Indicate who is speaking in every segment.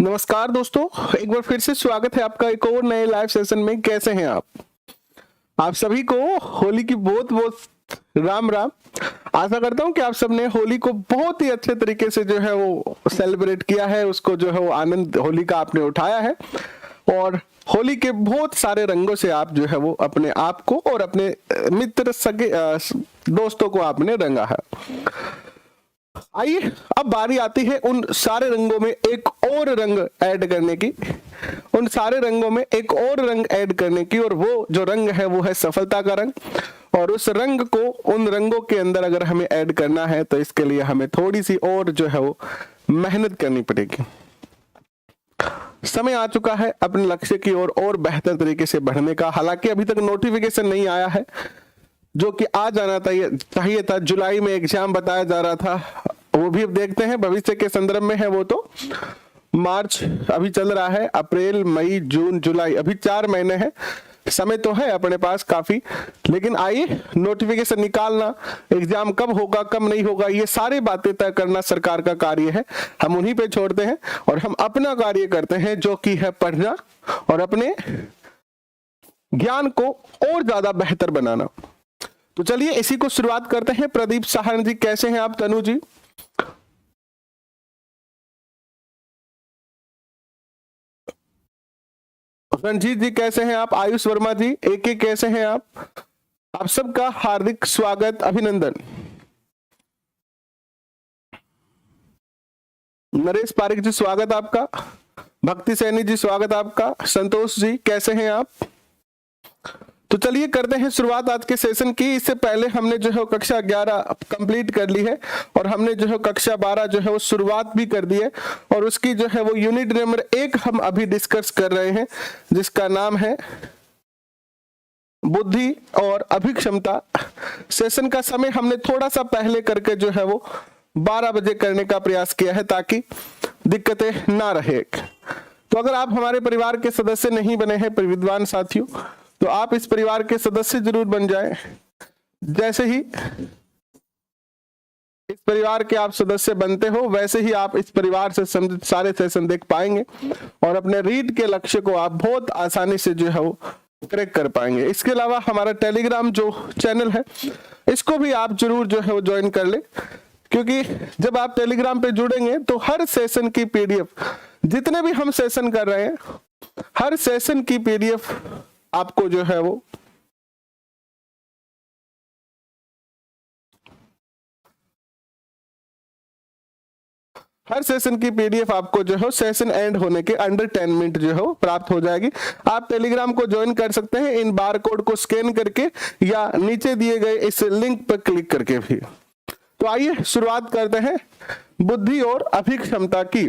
Speaker 1: नमस्कार दोस्तों, एक बार फिर से स्वागत है आपका एक और नए लाइव सेशन में। कैसे हैं आप सभी को होली की बहुत बहुत राम राम। आशा करता हूं कि आप सबने होली को बहुत ही अच्छे तरीके से जो है वो सेलिब्रेट किया है, उसको जो है वो आनंद होली का आपने उठाया है और होली के बहुत सारे रंगों से आप जो है वो अपने आप को और अपने मित्र सगे दोस्तों को आपने रंगा है। आइए अब बारी आती है उन सारे रंगों में एक और रंग ऐड करने की, उन सारे रंगों में एक और रंग ऐड करने की, और वो जो रंग है वो है सफलता का रंग। और उस रंग को उन रंगों के अंदर अगर हमें ऐड करना है तो इसके लिए हमें थोड़ी सी और जो है वो मेहनत करनी पड़ेगी। समय आ चुका है अपने लक्ष्य की ओर और बेहतर तरीके से बढ़ने का। हालांकि अभी तक नोटिफिकेशन नहीं आया है, जो कि आ जाना चाहिए था। जुलाई में एग्जाम बताया जा रहा था, वो भी अब देखते हैं, भविष्य के संदर्भ में है वो तो। मार्च अभी चल रहा है, अप्रैल मई जून जुलाई, अभी 4 महीने हैं, समय तो है अपने पास काफी। लेकिन आइए नोटिफिकेशन निकालना, एग्जाम कब होगा कब नहीं होगा, ये सारी बातें तय करना सरकार का कार्य है। हम उन्हीं पे छोड़ते हैं और हम अपना कार्य करते हैं, जो कि है पढ़ना और अपने ज्ञान को और ज्यादा बेहतर बनाना। तो चलिए इसी को शुरुआत करते हैं। प्रदीप सहारण जी कैसे हैं आप? तनु जी, रंजीत जी कैसे हैं आप? आयुष वर्मा जी, एक कैसे हैं आप सबका हार्दिक स्वागत, अभिनंदन। नरेश पारिक जी स्वागत आपका, भक्ति सैनी जी स्वागत आपका, संतोष जी कैसे हैं आप? तो चलिए करते हैं शुरुआत आज के सेशन की। इससे पहले हमने जो है कक्षा 11 कंप्लीट कर ली है और हमने जो है कक्षा 12 जो है वो शुरुआत भी कर दी है, और उसकी जो है वो यूनिट नंबर 1 हम अभी डिस्कस कर रहे हैं, जिसका नाम है बुद्धि और अभिक्षमता। सेशन का समय हमने थोड़ा सा पहले करके जो है वो 12 बजे करने का प्रयास किया है, ताकि दिक्कतें ना रहे। तो अगर आप हमारे परिवार के सदस्य नहीं बने हैं विद्वान साथियों, तो आप इस परिवार के सदस्य जरूर बन जाएं। जैसे ही इस परिवार के आप सदस्य बनते हो, वैसे ही आप इस परिवार से संबंधित सारे सेशन देख पाएंगे और अपने रीड के लक्ष्य को आप बहुत आसानी से जो है वो क्रैक कर पाएंगे। इसके अलावा हमारा टेलीग्राम जो चैनल है, इसको भी आप जरूर जो है वो ज्वाइन कर ले, क्योंकि जब आप टेलीग्राम पे जुड़ेंगे तो हर सेशन की पीडीएफ, जितने भी हम सेशन कर रहे हैं, हर सेशन की पीडीएफ आपको जो है वो हर सेशन की पीडीएफ आपको जो है सेशन एंड होने के अंडर 10 मिनट जो है प्राप्त हो जाएगी। आप टेलीग्राम को ज्वाइन कर सकते हैं इन बार कोड को स्कैन करके या नीचे दिए गए इस लिंक पर क्लिक करके भी। तो आइए शुरुआत करते हैं बुद्धि और अभिक्षमता की।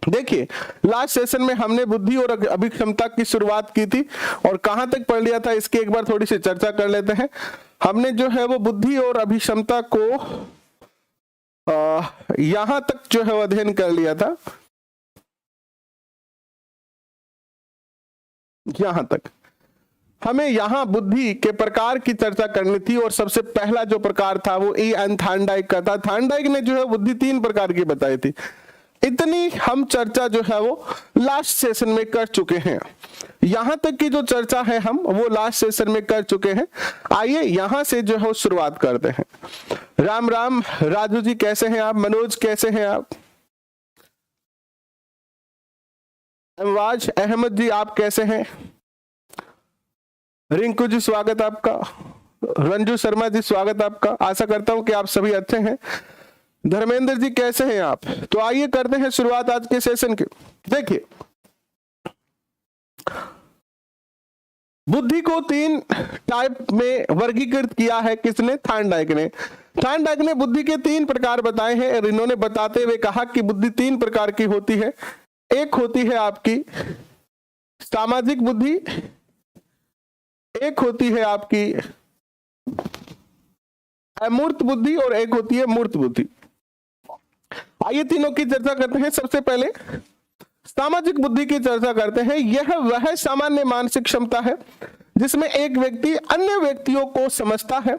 Speaker 1: देखिए, लास्ट सेशन में हमने बुद्धि और अभिक्षमता की शुरुआत की थी और कहां तक पढ़ लिया था, इसकी एक बार थोड़ी सी चर्चा कर लेते हैं। हमने जो है वो बुद्धि और अभिक्षमता को यहां तक जो है अध्ययन कर लिया था, यहां तक हमें यहां बुद्धि के प्रकार की चर्चा करनी थी। और सबसे पहला जो प्रकार था वो ई एन थार्नडाइक का था। थार्नडाइक ने जो है बुद्धि 3 प्रकार की बताई थी। इतनी हम चर्चा जो है वो लास्ट सेशन में कर चुके हैं। यहां तक की जो चर्चा है हम वो लास्ट सेशन में कर चुके हैं। आइए यहां से जो है शुरुआत करते हैं। राम राम राजू जी कैसे हैं आप? मनोज कैसे हैं आप? अमवाज अहमद जी आप कैसे हैं? रिंकू जी स्वागत आपका, रंजू शर्मा जी स्वागत आपका। आशा करता हूं कि आप सभी अच्छे हैं। धर्मेंद्र जी कैसे हैं आप? तो आइए करते हैं शुरुआत आज के सेशन की। देखिए, बुद्धि को 3 टाइप में वर्गीकृत किया है किसने? थार्नडाइक ने। थार्नडाइक ने बुद्धि के 3 प्रकार बताए हैं और इन्होंने बताते हुए कहा कि बुद्धि 3 प्रकार की होती है। एक होती है आपकी सामाजिक बुद्धि, एक होती है आपकी अमूर्त बुद्धि और एक होती है मूर्त बुद्धि। आइए तीनों की चर्चा करते हैं। सबसे पहले सामाजिक बुद्धि की चर्चा करते हैं। यह वह सामान्य मानसिक क्षमता है जिसमें एक व्यक्ति अन्य व्यक्तियों को समझता है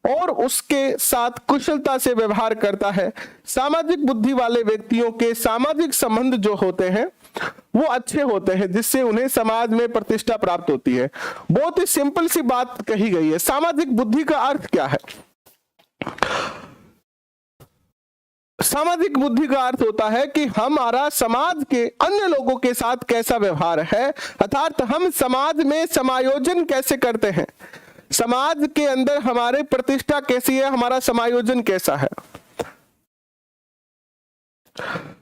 Speaker 1: और उसके साथ कुशलता से व्यवहार करता है। सामाजिक बुद्धि वाले व्यक्तियों के सामाजिक संबंध जो होते हैं वो अच्छे होते हैं, जिससे उन्हें समाज में प्रतिष्ठा प्राप्त होती है। बहुत ही सिंपल सी बात कही गई है। सामाजिक बुद्धि का अर्थ क्या है? सामाजिक बुद्धि का अर्थ होता है कि हमारा समाज के अन्य लोगों के साथ कैसा व्यवहार है, अर्थात हम समाज में समायोजन कैसे करते हैं, समाज के अंदर हमारे प्रतिष्ठा कैसी है, हमारा समायोजन कैसा है।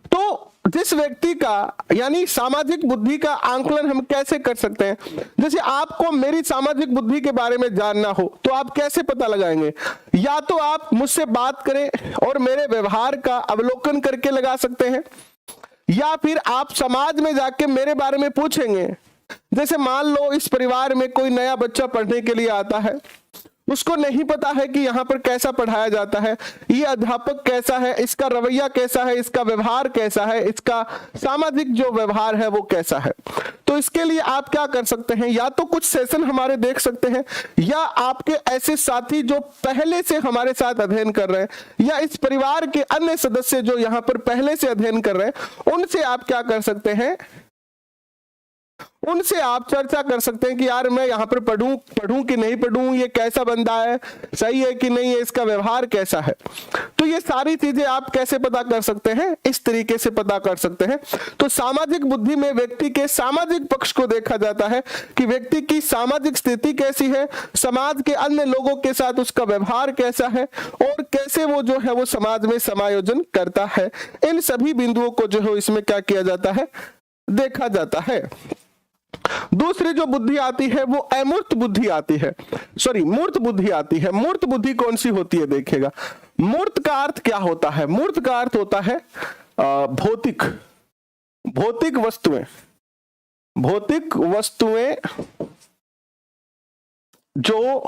Speaker 1: तो जिस व्यक्ति का यानी सामाजिक बुद्धि का आंकलन हम कैसे कर सकते हैं? जैसे आपको मेरी सामाजिक बुद्धि के बारे में जानना हो तो आप कैसे पता लगाएंगे? या तो आप मुझसे बात करें और मेरे व्यवहार का अवलोकन करके लगा सकते हैं, या फिर आप समाज में जाके मेरे बारे में पूछेंगे। जैसे मान लो इस परिवार में कोई नया बच्चा पढ़ने के लिए आता है, उसको नहीं पता है कि यहाँ पर कैसा पढ़ाया जाता है, ये अध्यापक कैसा है, इसका रवैया कैसा है, इसका व्यवहार कैसा है, इसका सामाजिक जो व्यवहार है वो कैसा है। तो इसके लिए आप क्या कर सकते हैं? या तो कुछ सेशन हमारे देख सकते हैं, या आपके ऐसे साथी जो पहले से हमारे साथ अध्ययन कर रहे हैं, या इस परिवार के अन्य सदस्य जो यहाँ पर पहले से अध्ययन कर रहे हैं, उनसे आप क्या कर सकते हैं? उनसे आप चर्चा कर सकते हैं कि यार मैं यहाँ पर पढ़ूं कि नहीं पढ़ूं, ये कैसा बंदा है, सही है कि नहीं है, इसका व्यवहार कैसा है। तो ये सारी चीजें आप कैसे पता कर सकते हैं? इस तरीके से पता कर सकते हैं। तो सामाजिक बुद्धि में व्यक्ति के सामाजिक पक्ष को देखा जाता है कि व्यक्ति की सामाजिक स्थिति कैसी है, समाज के अन्य लोगों के साथ उसका व्यवहार कैसा है, और कैसे वो जो है वो समाज में समायोजन करता है। इन सभी बिंदुओं को जो है इसमें क्या किया जाता है? देखा जाता है। दूसरी जो बुद्धि आती है वो अमूर्त बुद्धि आती है, मूर्त बुद्धि आती है। मूर्त बुद्धि कौन सी होती है? देखिएगा, मूर्त का अर्थ क्या होता है? मूर्त का अर्थ होता है भौतिक वस्तुएं जो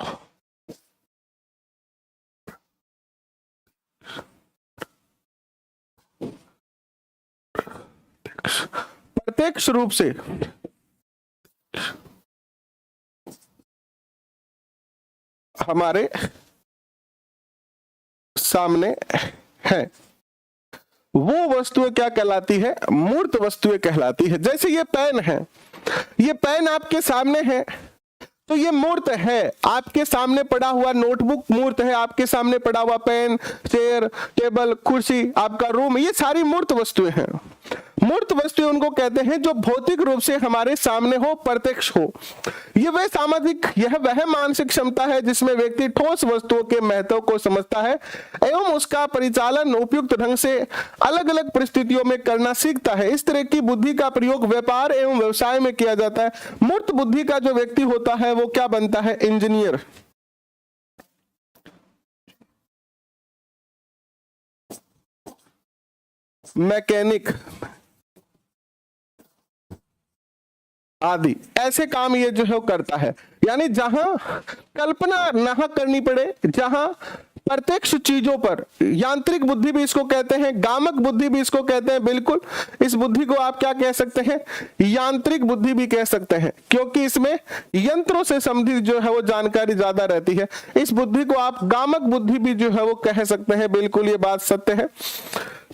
Speaker 1: प्रत्यक्ष रूप से हमारे सामने है, वो वस्तुएं क्या कहलाती है? मूर्त वस्तुएं कहलाती है। जैसे ये पेन है, ये पेन आपके सामने है तो ये मूर्त है। आपके सामने पड़ा हुआ नोटबुक मूर्त है, आपके सामने पड़ा हुआ पेन, चेयर, टेबल, कुर्सी, आपका रूम, ये सारी मूर्त वस्तुएं हैं। मूर्त वस्तुएं उनको कहते हैं जो भौतिक रूप से हमारे सामने हो, प्रत्यक्ष हो। यह वह मानसिक क्षमता है जिसमें व्यक्ति ठोस वस्तुओं के महत्व को समझता है एवं उसका परिचालन उपयुक्त ढंग से अलग अलग परिस्थितियों में करना सीखता है। इस तरह की बुद्धि का प्रयोग व्यापार एवं व्यवसाय में किया जाता है। मूर्त बुद्धि का जो व्यक्ति होता है वो क्या बनता है? इंजीनियर, मैकेनिक आदि ऐसे काम ये जो है करता है। यानी जहां कल्पना ना करनी पड़े, जहां प्रत्यक्ष चीजों पर, यांत्रिक बुद्धि भी इसको कहते हैं, गामक बुद्धि भी इसको कहते हैं। बिल्कुल, इस बुद्धि को आप क्या कह सकते हैं? यांत्रिक बुद्धि भी कह सकते हैं, क्योंकि इसमें यंत्रों से संबंधित जो है वो जानकारी ज्यादा रहती है। इस बुद्धि को आप गामक बुद्धि भी जो है वो कह सकते हैं। बिल्कुल, ये बात सत्य है।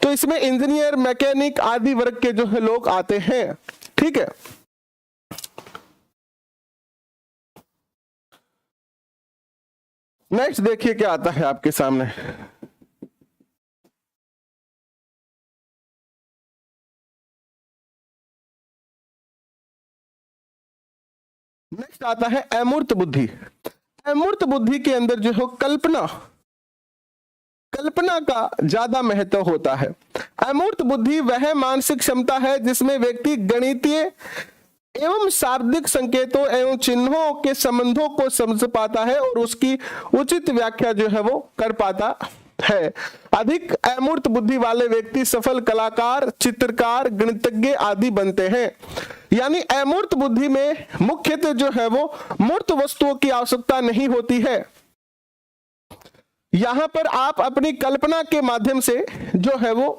Speaker 1: तो इसमें इंजीनियर, मैकेनिक आदि वर्ग के जो है लोग आते हैं। ठीक है, नेक्स्ट देखिए क्या आता है आपके सामने। नेक्स्ट आता है अमूर्त बुद्धि। अमूर्त बुद्धि के अंदर जो है कल्पना का ज्यादा महत्व होता है। अमूर्त बुद्धि वह मानसिक क्षमता है जिसमें व्यक्ति गणितीय एवं शाब्दिक संकेतों एवं चिन्हों के संबंधों को समझ पाता है और उसकी उचित व्याख्या जो है वो कर पाता है। अधिक अमूर्त बुद्धि वाले व्यक्ति सफल कलाकार, चित्रकार, गणितज्ञ आदि बनते हैं। यानी अमूर्त बुद्धि में मुख्यतः जो है वो मूर्त वस्तुओं की आवश्यकता नहीं होती है। यहां पर आप अपनी कल्पना के माध्यम से जो है वो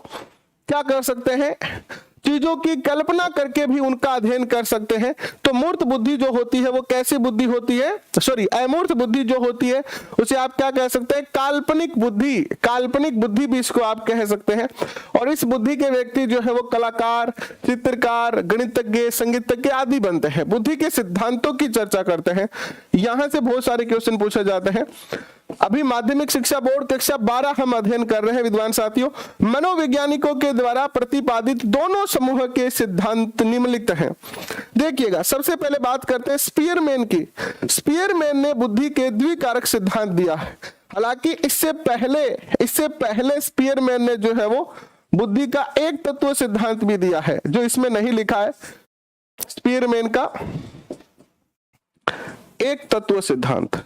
Speaker 1: क्या कर सकते हैं? चीजों की कल्पना करके भी उनका अध्ययन कर सकते हैं। तो मूर्त बुद्धि जो होती है वो कैसी बुद्धि होती है, सॉरी अमूर्त बुद्धि जो होती है उसे आप क्या कह सकते हैं, काल्पनिक बुद्धि, काल्पनिक बुद्धि भी इसको आप कह सकते हैं। और इस बुद्धि के व्यक्ति जो है वो कलाकार, चित्रकार, गणितज्ञ, संगीतज्ञ आदि बनते हैं, बुद्धि के सिद्धांतों की चर्चा करते हैं। यहां से बहुत सारे क्वेश्चन पूछे जाते हैं। अभी माध्यमिक शिक्षा बोर्ड कक्षा 12 हम अध्ययन कर रहे हैं विद्वान साथियों। मनोवैज्ञानिकों के द्वारा प्रतिपादित दोनों समूह के सिद्धांत निम्नलिखित हैं। देखिएगा, सबसे पहले बात करते हैं स्पीयरमैन की। स्पीयरमैन ने बुद्धि के द्विकारक सिद्धांत दिया है। हालांकि इससे पहले स्पीयरमैन ने जो है वो बुद्धि का एक तत्व सिद्धांत भी दिया है, जो इसमें नहीं लिखा है। स्पीयरमैन का एक तत्व सिद्धांत,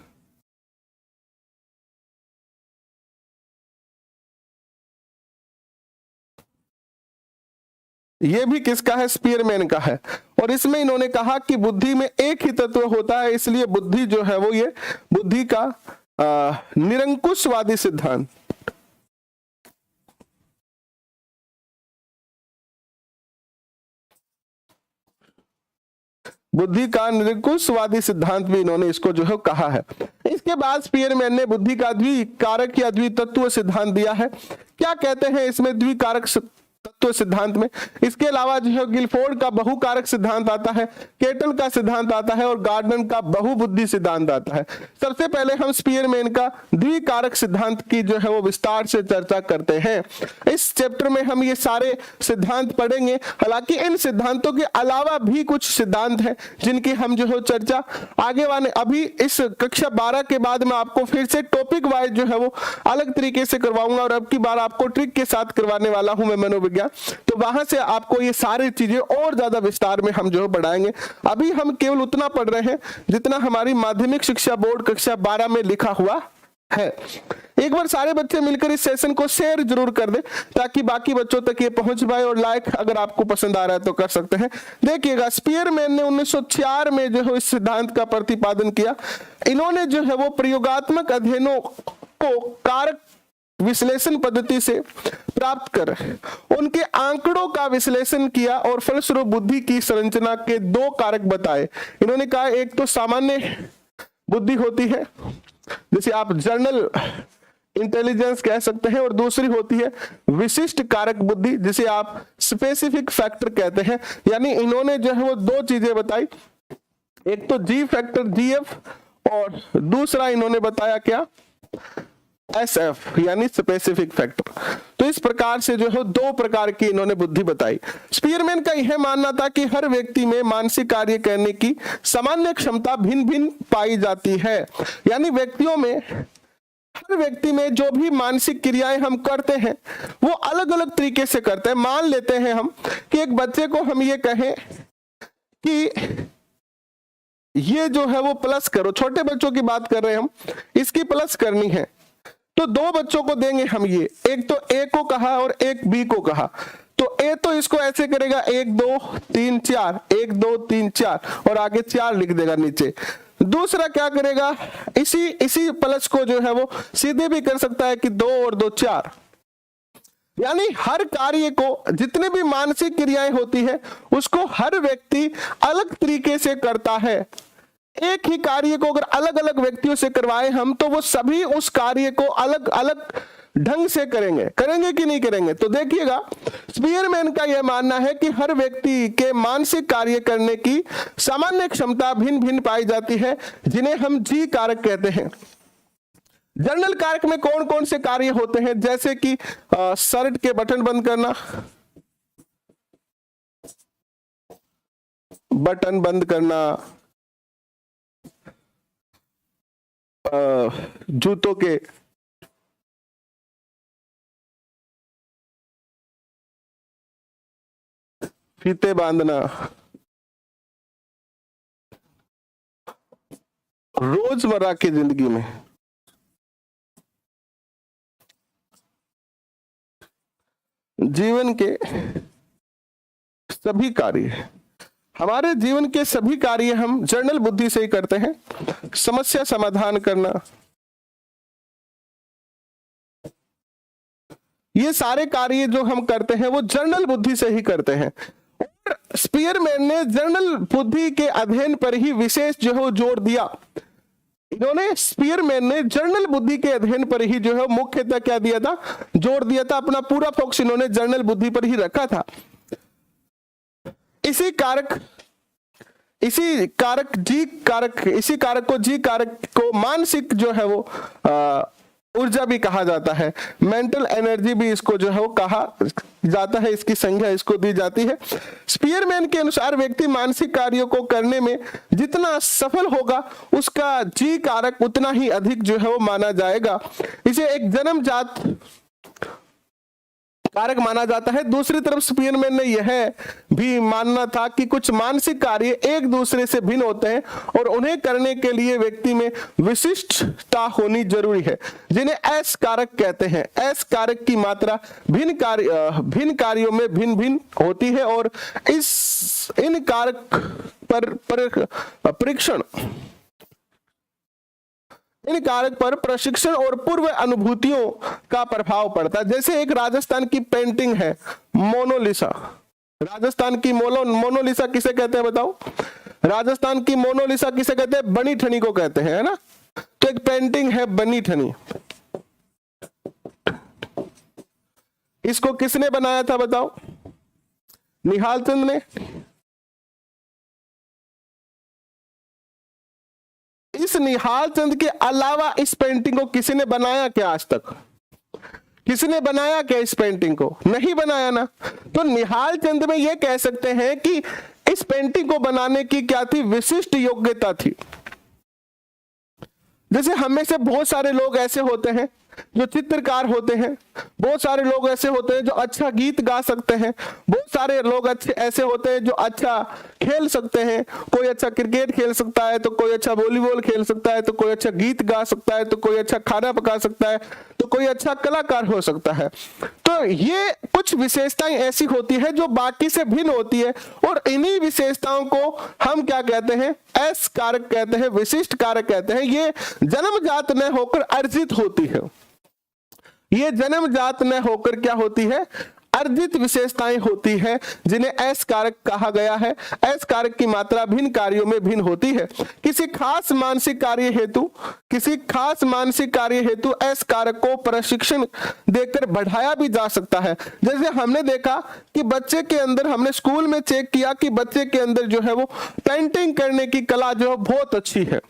Speaker 1: ये भी किसका है, स्पीयरमैन का है। और इसमें इन्होंने कहा कि बुद्धि में एक ही तत्व होता है, इसलिए बुद्धि जो है वो ये बुद्धि का निरंकुशवादी सिद्धांत, बुद्धि का निरंकुशवादी सिद्धांत भी इन्होंने इसको जो है कहा है। इसके बाद स्पीयरमैन ने बुद्धि का द्विकारक या द्वितत्व सिद्धांत दिया है। क्या कहते हैं इसमें द्विकारक तत्व सिद्धांत में? इसके अलावा जो है गिलफोर्ड का बहुकारक सिद्धांत आता है, केटल का सिद्धांत आता है और गार्डन का बहुबुद्धि सिद्धांत आता है। सबसे पहले हम स्पीयरमैन का द्विकारक सिद्धांत की जो है वो विस्तार से चर्चा करते हैं। इस चैप्टर में हम ये सारे सिद्धांत पढ़ेंगे। हालांकि इन सिद्धांतों के अलावा भी कुछ सिद्धांत हैं जिनकी हम जो है चर्चा आगे वाले, अभी इस कक्षा 12 के बाद मैं आपको फिर से टॉपिक वाइज जो है वो अलग तरीके से करवाऊंगा, और अब की बार आपको ट्रिक के साथ करवाने वाला हूं मैं मनोविज्ञान। तो वहां से आपको ये सारी चीजें और ज्यादा विस्तार में हम जो बढ़ाएंगे। अभी हम केवल उतना पढ़ रहे हैं जितना हमारी माध्यमिक शिक्षा बोर्ड कक्षा 12 में लिखा हुआ है। एक बार सारे बच्चे मिलकर इस सेशन को शेयर जरूर कर दें ताकि बाकी बच्चों तक ये पहुंच पाए, और लाइक अगर आपको पसंद आ रहा है तो कर सकते हैं। देखिएगा, स्पीयरमैन ने 1904 में जो है इस सिद्धांत का प्रतिपादन किया। इन्होंने जो है वो प्रयोगात्मक अध्ययनों को कारक विश्लेषण पद्धति से प्राप्त कर उनके आंकड़ों का विश्लेषण किया और फलस्वरूप बुद्धि की संरचना के दो कारक बताए। इन्होंने कहा एक तो सामान्य बुद्धि होती है, जैसे आप जनरल इंटेलिजेंस कह सकते हैं, और दूसरी होती है विशिष्ट कारक बुद्धि, जिसे आप स्पेसिफिक फैक्टर कहते हैं। यानी इन्होंने जो है वो दो चीजें बताई, एक तो जी फैक्टर जीएफ, और दूसरा इन्होंने बताया क्या, SF यानी स्पेसिफिक फैक्टर। तो इस प्रकार से जो है दो प्रकार की इन्होंने बुद्धि बताई। स्पीयरमैन का यह मानना था कि हर व्यक्ति में मानसिक कार्य करने की सामान्य क्षमता भिन्न भिन्न पाई जाती है। यानी हर व्यक्ति में जो भी मानसिक क्रियाएं हम करते हैं वो अलग अलग तरीके से करते हैं। मान लेते हैं हम कि एक बच्चे को हम ये कहें कि ये जो है वो प्लस करो, छोटे बच्चों की बात कर रहे हैं हम, इसकी प्लस करनी है, तो दो बच्चों को देंगे हम ये, एक तो ए को कहा और एक बी को कहा। तो ए तो इसको ऐसे करेगा 1 2 3 4, 1 2 3 4, और आगे 4 लिख देगा नीचे। दूसरा क्या करेगा, इसी प्लस को जो है वो सीधे भी कर सकता है कि 2 और 2 4। यानी हर कार्य को, जितने भी मानसिक क्रियाएं होती है उसको हर व्यक्ति अलग तरीके से करता है। एक ही कार्य को अगर अलग अलग व्यक्तियों से करवाए हम, तो वो सभी उस कार्य को अलग अलग ढंग से करेंगे कि नहीं करेंगे। तो देखिएगा, स्पीयरमैन का यह मानना है कि हर व्यक्ति के मानसिक कार्य करने की सामान्य क्षमता भिन्न भिन्न पाई जाती है, जिन्हें हम जी कारक कहते हैं। जनरल कारक में कौन कौन से कार्य होते हैं, जैसे कि शर्ट के बटन बंद करना, बटन बंद करना, जूतों के फीते बांधना, रोजमर्रा की जिंदगी में जीवन के सभी कार्य, हमारे जीवन के सभी कार्य हम जर्नल बुद्धि से ही करते हैं। समस्या समाधान करना, ये सारे कार्य जो हम करते हैं वो जर्नल बुद्धि से ही करते हैं। और स्पीयरमैन ने जर्नल बुद्धि के अध्ययन पर ही विशेष जो है जोर दिया। इन्होंने स्पीयरमैन ने जर्नल बुद्धि के अध्ययन पर ही जो है मुख्यतः क्या दिया था, जोर दिया था। अपना पूरा फोकस इन्होंने जर्नल बुद्धि पर ही रखा था। इसी कारक को मानसिक जो है वो ऊर्जा भी कहा जाता है, मेंटल एनर्जी भी इसको जो है वो कहा जाता है, इसकी संज्ञा इसको दी जाती है। स्पीयरमैन के अनुसार व्यक्ति मानसिक कार्यों को करने में जितना सफल होगा उसका जी कारक उतना ही अधिक जो है वो माना जाएगा। इसे एक जन्मजात कारक माना जाता है। दूसरी तरफ स्पीयरमैन ने यह भी मानना था कि कुछ मानसिक कार्य एक दूसरे से भिन्न होते हैं और उन्हें करने के लिए व्यक्ति में विशिष्टता होनी जरूरी है, जिन्हें एस कारक कहते हैं। एस कारक की मात्रा भिन्न कार्यों में भिन्न भिन्न होती है और इन कारक पर प्रशिक्षण और पूर्व अनुभूतियों का प्रभाव पड़ता है। जैसे एक राजस्थान की पेंटिंग है मोनालिसा। राजस्थान की मोनालिसा किसे कहते हैं बताओ? राजस्थान की मोनालिसा किसे कहते हैं? बनी ठनी को कहते हैं, है ना। तो एक पेंटिंग है बनी ठनी, इसको किसने बनाया था बताओ? निहाल चंद ने। इस निहाल चंद के अलावा इस पेंटिंग को किसी ने बनाया क्या आज तक? किसी ने बनाया क्या इस पेंटिंग को? नहीं बनाया ना। तो निहाल चंद में यह कह सकते हैं कि इस पेंटिंग को बनाने की क्या थी? विशिष्ट योग्यता थी। जैसे हम में से बहुत सारे लोग ऐसे होते हैं जो चित्रकार होते हैं, बहुत सारे लोग ऐसे होते हैं जो अच्छा गीत गा सकते हैं, बहुत सारे लोग ऐसे होते हैं जो अच्छा खेल सकते हैं। कोई अच्छा क्रिकेट खेल सकता है, तो कोई अच्छा वॉलीबॉल खेल सकता है, तो कोई अच्छा गीत गा सकता है, तो कोई अच्छा खाना पका सकता है, तो कोई अच्छा कलाकार हो सकता है। तो ये कुछ विशेषताएं ऐसी होती है जो बाकी से भिन्न होती है और इन्हीं विशेषताओं को हम क्या कहते हैं? एस कारक कहते हैं, विशिष्ट कारक कहते हैं। ये जन्मजात न होकर अर्जित होती है। ये जन्मजात न होकर क्या होती है? अर्जित विशेषताएं होती है, जिन्हें एस कारक कहा गया है। एस कारक की मात्रा भिन्न कार्यों में भिन्न होती है। किसी खास मानसिक कार्य हेतु एस कारक को प्रशिक्षण देकर बढ़ाया भी जा सकता है। जैसे हमने देखा कि बच्चे के अंदर, हमने स्कूल में चेक किया कि बच्चे के अंदर जो है वो पेंटिंग करने की कला जो है बहुत अच्छी है,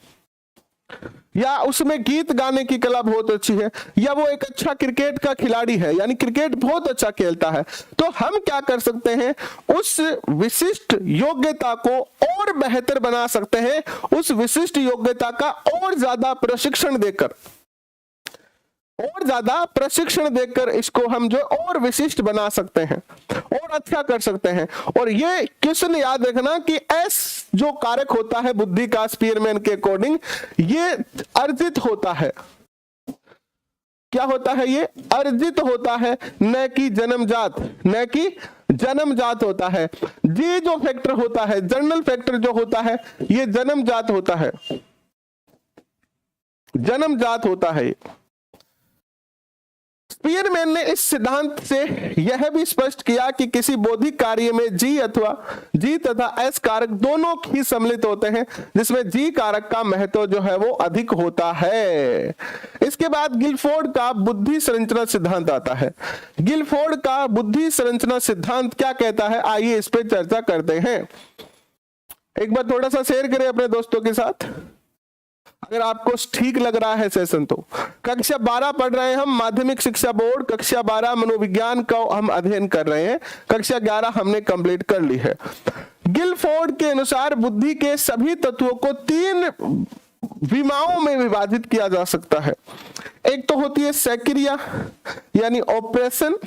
Speaker 1: या उसमें गीत गाने की कला बहुत अच्छी है, या वो एक अच्छा क्रिकेट का खिलाड़ी है, यानी क्रिकेट बहुत अच्छा खेलता है। तो हम क्या कर सकते हैं? उस विशिष्ट योग्यता को और बेहतर बना सकते हैं, उस विशिष्ट योग्यता का और ज्यादा प्रशिक्षण देकर इसको हम जो और विशिष्ट बना सकते हैं और अच्छा कर सकते हैं। और ये क्वेश्चन याद रखना कि एस जो कारक होता है बुद्धि का, स्पीयरमैन के अकॉर्डिंग ये अर्जित होता है। क्या होता है? ये अर्जित होता है, न कि जन्मजात होता है। ये जो फैक्टर होता है, जर्नल फैक्टर जो होता है, ये जन्मजात होता है। स्पीयरमैन ने इस सिद्धांत से यह भी स्पष्ट किया कि किसी बौद्धिक कार्य में जी तथा एस कारक दोनों ही सम्मिलित होते हैं, जिसमें जी कारक का महत्व जो है वो अधिक होता है। इसके बाद गिलफोर्ड का बुद्धि संरचना सिद्धांत आता है। गिलफोर्ड का बुद्धि संरचना सिद्धांत क्या कहता है? आइए इस पे चर्चा करते हैं। एक बार थोड़ा सा शेयर करें अपने दोस्तों के साथ, अगर आपको ठीक लग रहा है सेशन तो। कक्षा 12 पढ़ रहे हैं हम, माध्यमिक शिक्षा बोर्ड, कक्षा 12 मनोविज्ञान का हम अध्ययन कर रहे हैं। कक्षा 11 हमने कंप्लीट कर ली है। गिलफोर्ड के अनुसार बुद्धि के सभी तत्वों को 3 विमाओं में विभाजित किया जा सकता है। एक तो होती है सक्रिया यानी ऑपरेशन,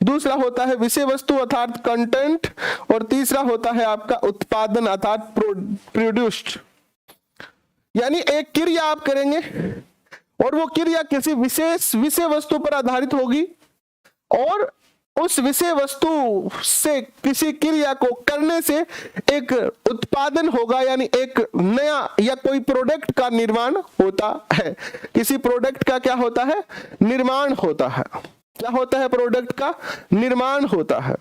Speaker 1: दूसरा होता है विषय वस्तु अर्थात कंटेंट, और तीसरा होता है आपका उत्पादन अर्थात प्रोड्यूस्ड। यानी एक क्रिया आप करेंगे और वो क्रिया किसी विशेष विषय वस्तु पर आधारित होगी, और उस विषय वस्तु से किसी क्रिया को करने से एक उत्पादन होगा, यानी एक नया या कोई प्रोडक्ट का निर्माण होता है। किसी प्रोडक्ट का क्या होता है? निर्माण होता है। क्या होता है? प्रोडक्ट का निर्माण होता है।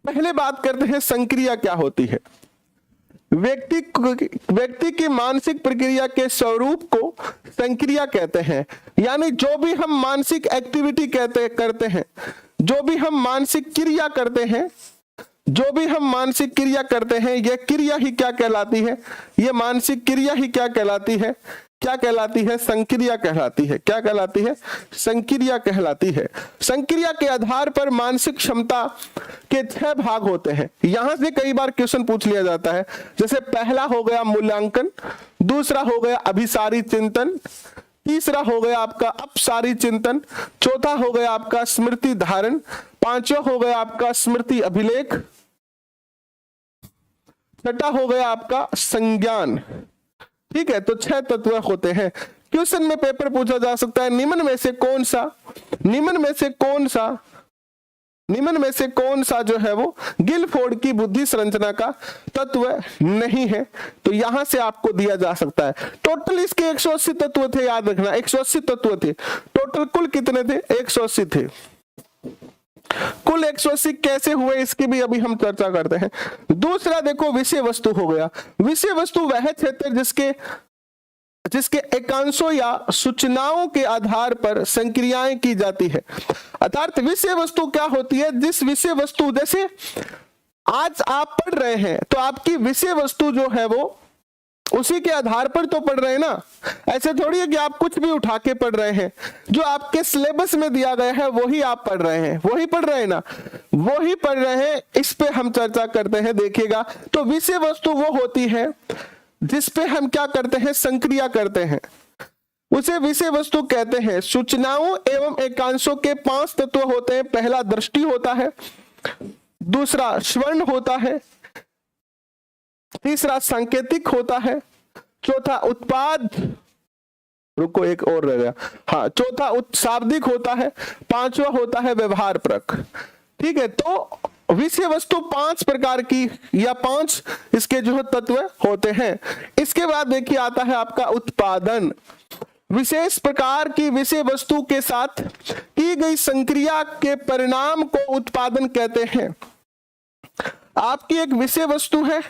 Speaker 1: पहले बात करते हैं संक्रिया क्या होती है। व्यक्ति की मानसिक प्रक्रिया के स्वरूप को संक्रिया कहते हैं। यानी जो भी हम मानसिक एक्टिविटी करते हैं, जो भी हम मानसिक क्रिया करते हैं, जो भी हम मानसिक क्रिया करते हैं, यह क्रिया ही क्या कहलाती है? यह मानसिक क्रिया ही क्या कहलाती है? क्या कहलाती है? संक्रिया कहलाती है। क्या कहलाती है? संक्रिया कहलाती है। संक्रिया के आधार पर मानसिक क्षमता के 6 भाग होते हैं। यहां से कई बार क्वेश्चन पूछ लिया जाता है। जैसे पहला हो गया मूल्यांकन, दूसरा हो गया अभिसारी चिंतन, तीसरा हो गया आपका अपसारी चिंतन, चौथा हो गया आपका स्मृति धारण, पांचवा हो गया आपका स्मृति अभिलेख, छठा हो गया आपका संज्ञान। ठीक है, तो 6 तत्व होते हैं। क्वेश्चन में पेपर पूछा जा सकता है निम्न में से कौन सा जो है वो गिलफोर्ड की बुद्धि संरचना का तत्व नहीं है? तो यहां से आपको दिया जा सकता है। टोटल इसके 180 तत्व थे, याद रखना 180 तत्व थे टोटल। कुल कितने थे? 180 थे। कुल 180 कैसे हुए इसकी भी अभी हम चर्चा करते हैं। दूसरा देखो विषय वस्तु हो गया। विषय वस्तु वह क्षेत्र जिसके एकांशों या सूचनाओं के आधार पर संक्रियाएं की जाती है। अर्थात विषय वस्तु क्या होती है? जिस विषय वस्तु, जैसे आज आप पढ़ रहे हैं तो आपकी विषय वस्तु जो है वो उसी के आधार पर तो पढ़ रहे हैं ना। ऐसे थोड़ी है कि आप कुछ भी उठा के पढ़ रहे हैं। जो आपके सिलेबस में दिया गया है वही आप पढ़ रहे हैं, वही पढ़ रहे हैं ना, वही पढ़ रहे हैं। इस पे हम चर्चा करते हैं, देखिएगा। तो विषय वस्तु वो होती है जिस पे हम क्या करते हैं? संक्रिया करते हैं, उसे विषय वस्तु कहते हैं। सूचनाओं एवं एकांशों के 5 तत्व होते हैं। पहला दृष्टि होता है, दूसरा श्रवण होता है, तीसरा सांकेतिक होता है, चौथा उत्पाद, रुको एक और रह गया, हाँ, चौथा शाब्दिक होता है, पांचवा होता है व्यवहार परक। ठीक है, तो विषय वस्तु 5 प्रकार की या 5 इसके जो तत्व होते हैं। इसके बाद देखिए आता है आपका उत्पादन। विशेष प्रकार की विषय वस्तु के साथ की गई संक्रिया के परिणाम को उत्पादन कहते हैं। आपकी एक विषय वस्तु है,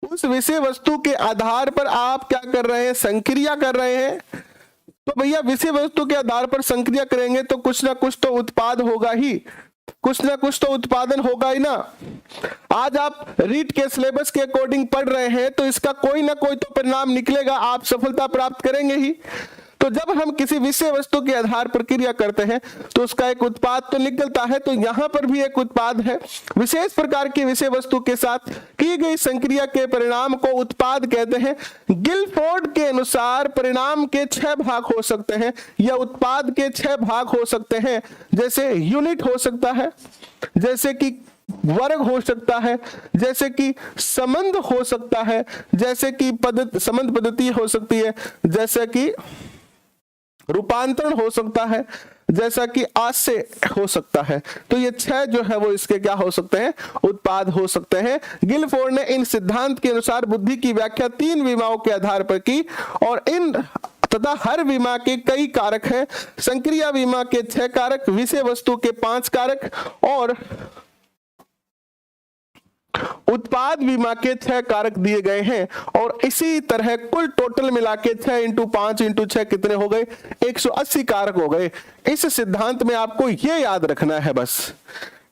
Speaker 1: उस विषय वस्तु के आधार पर आप क्या कर रहे हैं? संक्रिया कर रहे हैं। तो भैया विषय वस्तु के आधार पर संक्रिया करेंगे तो कुछ ना कुछ तो उत्पाद होगा ही, कुछ ना कुछ तो उत्पादन होगा ही ना। आज आप रीट के सिलेबस के अकॉर्डिंग पढ़ रहे हैं तो इसका कोई ना कोई तो परिणाम निकलेगा, आप सफलता प्राप्त करेंगे ही। तो जब हम किसी विषय वस्तु के आधार पर क्रिया करते हैं तो उसका एक उत्पाद तो निकलता है। तो यहां पर भी एक उत्पाद है। विशेष प्रकार की विषय वस्तु के साथ की गई संक्रिया के परिणाम को उत्पाद कहते हैं। गिलफोर्ड के अनुसार परिणाम के 6 भाग हो सकते हैं या उत्पाद के 6 भाग हो सकते हैं। जैसे यूनिट हो सकता है, जैसे कि वर्ग हो सकता है, जैसे कि संबंध हो सकता है, जैसे कि संबंध पद्धति हो सकती है, जैसे कि रूपांतरण हो सकता है, जैसा कि आशय हो सकता है। तो ये 6 जो है वो इसके क्या हो सकते हैं? उत्पाद हो सकते हैं। गिलफोर्ड ने इन सिद्धांत के अनुसार बुद्धि की व्याख्या 3 विमाओं के आधार पर की और इन तथा हर विमा के कई कारक हैं। संक्रिया विमा के 6 कारक, विषय वस्तु के 5 कारक और उत्पाद बीमा के 6 कारक दिए गए हैं। और इसी तरह कुल टोटल मिला के 6 × 5 × 6 कितने हो गए? 180 कारक हो गए। इस सिद्धांत में आपको यह याद रखना है, बस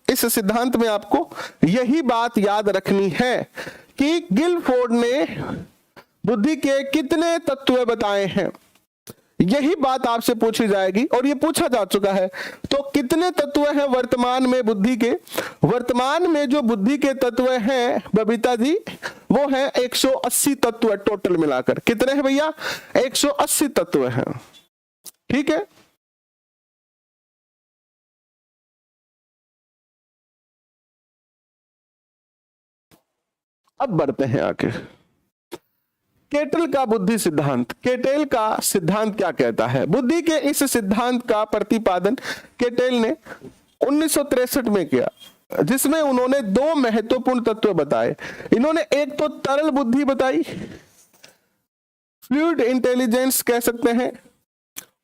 Speaker 1: इस सिद्धांत में आपको यही बात याद रखनी है कि गिलफोर्ड ने बुद्धि के कितने तत्व बताए हैं। यही बात आपसे पूछी जाएगी और ये पूछा जा चुका है। तो कितने तत्व हैं वर्तमान में बुद्धि के? वर्तमान में जो बुद्धि के तत्व हैं बबीता जी, वो है 180 तत्व टोटल मिलाकर। कितने हैं भैया? 180 तत्व हैं। ठीक है, अब बढ़ते हैं आगे। केटल का बुद्धि सिद्धांत। केटेल का सिद्धांत क्या कहता है? बुद्धि के इस सिद्धांत का प्रतिपादन केटेल ने 1963 में किया, जिसमें उन्होंने 2 महत्वपूर्ण तत्व बताए। इन्होंने एक तो तरल बुद्धि बताई, फ्लूइड इंटेलिजेंस कह सकते हैं,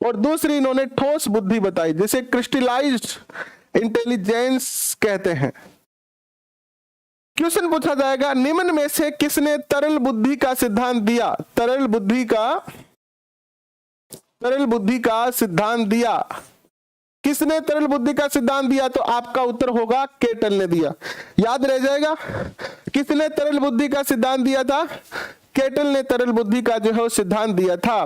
Speaker 1: और दूसरी इन्होंने ठोस बुद्धि बताई जिसे क्रिस्टलाइज्ड इंटेलिजेंस कहते हैं। क्वेश्चन पूछा जाएगा, निम्न में से किसने तरल बुद्धि का सिद्धांत दिया? तरल बुद्धि का सिद्धांत दिया, किसने तरल बुद्धि का सिद्धांत दिया? तो आपका उत्तर होगा केटल ने दिया। याद रह जाएगा, किसने तरल बुद्धि का सिद्धांत दिया था? केटल ने तरल बुद्धि का जो है वो सिद्धांत दिया था।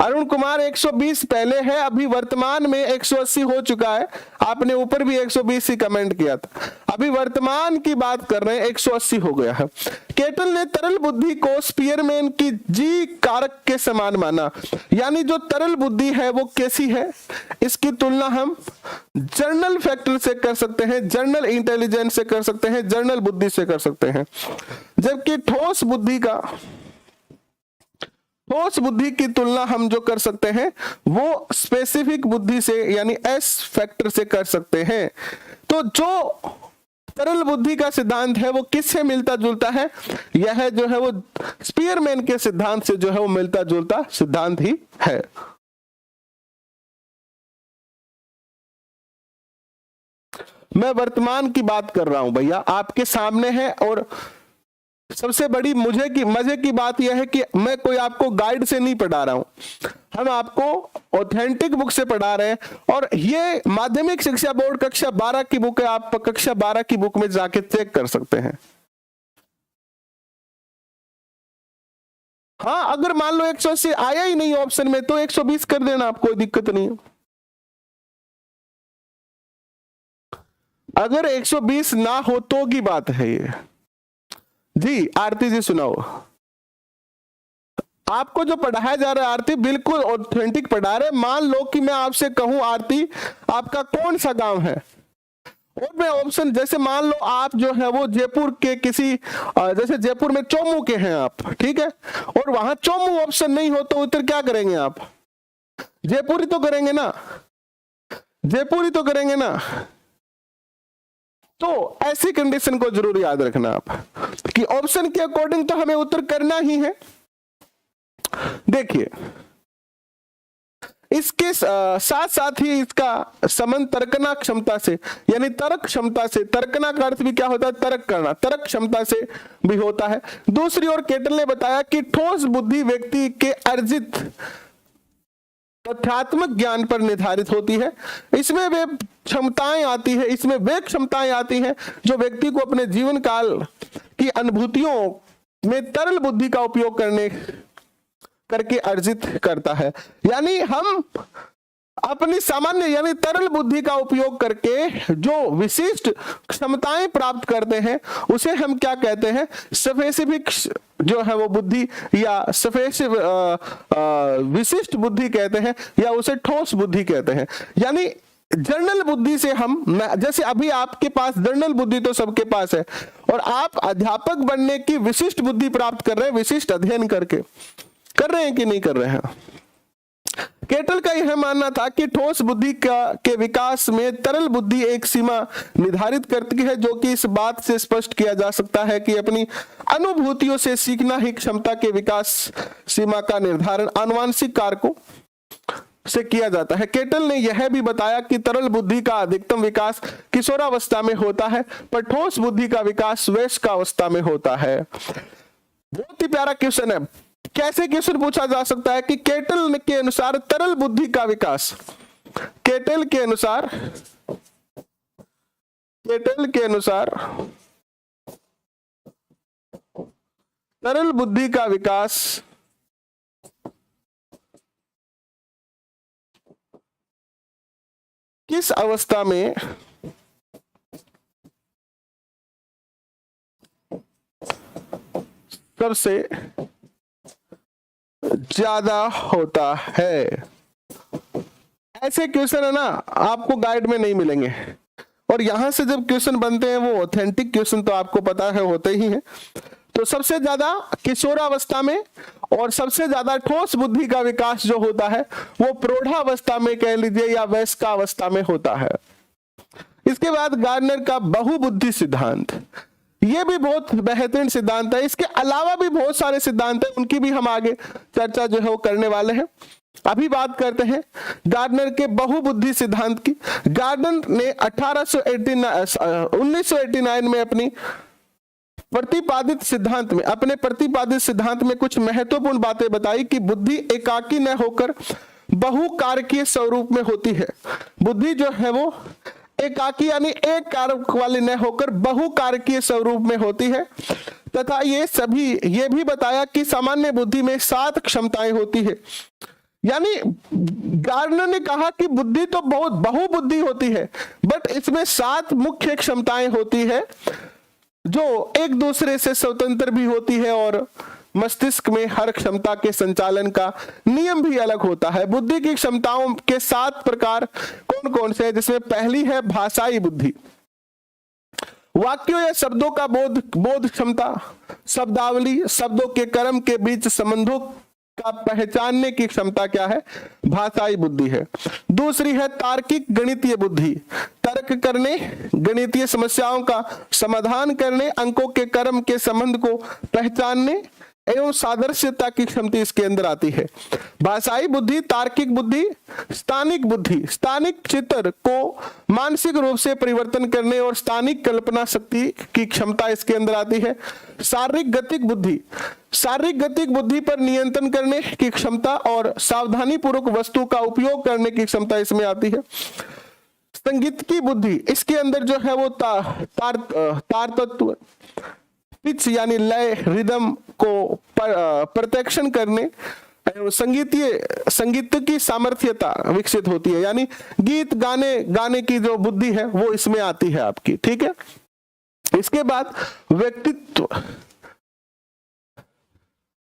Speaker 1: अरुण कुमार 120 पहले है, अभी वर्तमान में 180 हो चुका है। आपने ऊपर भी 120 ही कमेंट किया था, अभी वर्तमान की बात कर रहे हैं, 180 हो गया है। केटल ने तरल बुद्धि को स्पीयरमैन की जी कारक के समान माना, यानी जो तरल बुद्धि है वो कैसी है, इसकी तुलना हम जर्नल फैक्टर से कर सकते हैं, जर्नल इंटेलिजेंस से कर सकते हैं, जर्नल बुद्धि से कर सकते हैं। जबकि ठोस बुद्धि की तुलना हम जो कर सकते हैं वो स्पेसिफिक बुद्धि से यानी एस फैक्टर से कर सकते हैं। तो जो तरल बुद्धि का सिद्धांत है वो किससे मिलता जुलता है? यह जो है वो स्पीयरमैन के सिद्धांत से जो है वो मिलता जुलता सिद्धांत ही है। मैं वर्तमान की बात कर रहा हूं भैया, आपके सामने है। और सबसे बड़ी मजे की बात यह है कि मैं कोई आपको गाइड से नहीं पढ़ा रहा हूं, हम आपको ऑथेंटिक बुक से पढ़ा रहे हैं। और ये माध्यमिक शिक्षा बोर्ड कक्षा 12 की बुक है, आप कक्षा 12 की बुक में जाके चेक कर सकते हैं। हाँ, अगर मान लो 180 आया ही नहीं ऑप्शन में तो 120 कर देना, आप कोई दिक्कत नहीं है। अगर 120 ना हो तो की बात है ये। जी आरती जी सुनाओ। आपको जो पढ़ाया जा रहा है आरती बिल्कुल ऑथेंटिक पढ़ा रहे। मान लो कि मैं आपसे कहूं आरती आपका कौन सा गांव है, और मैं ऑप्शन जैसे मान लो आप जो है वो जयपुर के किसी जैसे जयपुर में चोमू के हैं आप, ठीक है, और वहां चोमू ऑप्शन नहीं हो तो उत्तर क्या करेंगे आप? जयपुरी तो करेंगे ना, जयपुरी तो करेंगे ना। तो ऐसी कंडीशन को जरूर याद रखना आप कि ऑप्शन के अकॉर्डिंग तो हमें उत्तर करना ही है। देखिए इसके साथ साथ ही इसका संबंध तर्कना क्षमता से यानी तर्क क्षमता से, तर्कना का अर्थ भी क्या होता है? तर्क करना, तर्क क्षमता से भी होता है। दूसरी ओर केटल ने बताया कि ठोस बुद्धि व्यक्ति के अर्जित तथ्यात्मक ज्ञान पर निर्धारित होती है। इसमें वे क्षमताएं आती है, इसमें वे क्षमताएं आती हैं जो व्यक्ति को अपने जीवन काल की अनुभूतियों में तरल बुद्धि का उपयोग करके अर्जित करता है। यानी हम अपनी सामान्य यानी तरल बुद्धि का उपयोग करके जो विशिष्ट क्षमताएं प्राप्त करते हैं उसे हम क्या कहते हैं? स्पेसिफिक जो है वो बुद्धि या विशिष्ट बुद्धि कहते हैं, या उसे ठोस बुद्धि कहते हैं। यानी जर्नल बुद्धि से हम, जैसे अभी आपके पास जर्नल बुद्धि तो सबके पास है, और आप अध्यापक बनने की विशिष्ट बुद्धि प्राप्त कर रहे हैं, विशिष्ट अध्ययन करके कर रहे हैं कि नहीं कर रहे हैं? केटल का यह मानना था कि ठोस बुद्धि के विकास में तरल बुद्धि एक सीमा निर्धारित करती है, जो कि इस बात से स्पष्ट किया जा सकता है कि अपनी अनुभूतियों से सीखना ही क्षमता के विकास सीमा का निर्धारण आनुवंशिक कारकों से किया जाता है। केटल ने यह भी बताया कि तरल बुद्धि का अधिकतम विकास किशोरावस्था में होता है, पर ठोस बुद्धि का विकास वयस्कावस्था में होता है। बहुत ही प्यारा क्वेश्चन है। कैसे क्वेश्चन पूछा जा सकता है कि केटल के अनुसार तरल बुद्धि का विकास, केटल के अनुसार तरल बुद्धि का विकास किस अवस्था में सबसे ज्यादा होता है? ऐसे क्वेश्चन है ना आपको गाइड में नहीं मिलेंगे, और यहां से जब क्वेश्चन बनते हैं वो ऑथेंटिक क्वेश्चन तो आपको पता है होते ही हैं। तो सबसे ज्यादा किशोरावस्था में, और सबसे ज्यादा ठोस बुद्धि का विकास जो होता है वो प्रौढ़ावस्था में कह लीजिए या वयस्कावस्था में होता है। इसके बाद गार्डनर का बहुबुद्धि सिद्धांत, ये भी बहुत बेहतरीन सिद्धांत है। इसके अलावा भी बहुत सारे सिद्धांत हैं, उनकी भी हम आगे चर्चा जो है वो करने वाले हैं। अभी बात करते हैं गार्डनर के बहुबुद्धि सिद्धांत की। गार्डनर ने 1989 में अपने प्रतिपादित सिद्धांत में कुछ महत्वपूर्ण बातें बताई कि बुद्धि एकाकी न होकर बहुकारकीय स्वरूप में होती है। बुद्धि जो है वो एकाकी यानी एक कारक वाली न होकर बहुकारकीय स्वरूप में होती है, तथा ये भी बताया कि सामान्य बुद्धि में 7 क्षमताएं होती है। यानी गार्डनर ने कहा कि बुद्धि तो बहुत बहुबुद्धि होती है, बट इसमें 7 मुख्य क्षमताएं होती है जो एक दूसरे से स्वतंत्र भी होती है, और मस्तिष्क में हर क्षमता के संचालन का नियम भी अलग होता है। बुद्धि की क्षमताओं के 7 प्रकार कौन कौन से हैं, जिसमें पहली है भाषाई बुद्धि। वाक्यों या शब्दों का बोध क्षमता, शब्दावली, शब्दों के क्रम के बीच संबंधों का पहचानने की क्षमता क्या है, भाषाई बुद्धि है। दूसरी है तार्किक गणितीय बुद्धि, तर्क करने, गणितीय समस्याओं का समाधान करने, अंकों के क्रम के संबंध को पहचानने एवं सादृश्यता की क्षमता इसके अंदर आती है। भाषाई बुद्धि, तार्किक बुद्धि, स्थानिक बुद्धि, स्थानिक चित्र को मानसिक रूप से परिवर्तन करने और स्थानिक कल्पना शक्ति की क्षमता इसके अंदर आती है। शारीरिक गतिक बुद्धि, शारीरिक गतिक बुद्धि पर नियंत्रण करने की क्षमता और सावधानी पूर्वक वस्तु का उपयोग करने की क्षमता इसमें आती है। संगीत की बुद्धि, इसके अंदर जो है वो तार तत्व, पिच यानी लय, रिदम को प्रत्यक्षण करने, संगीत की सामर्थ्यता विकसित होती है। यानी गीत गाने की जो बुद्धि है वो इसमें आती है आपकी, ठीक है। इसके बाद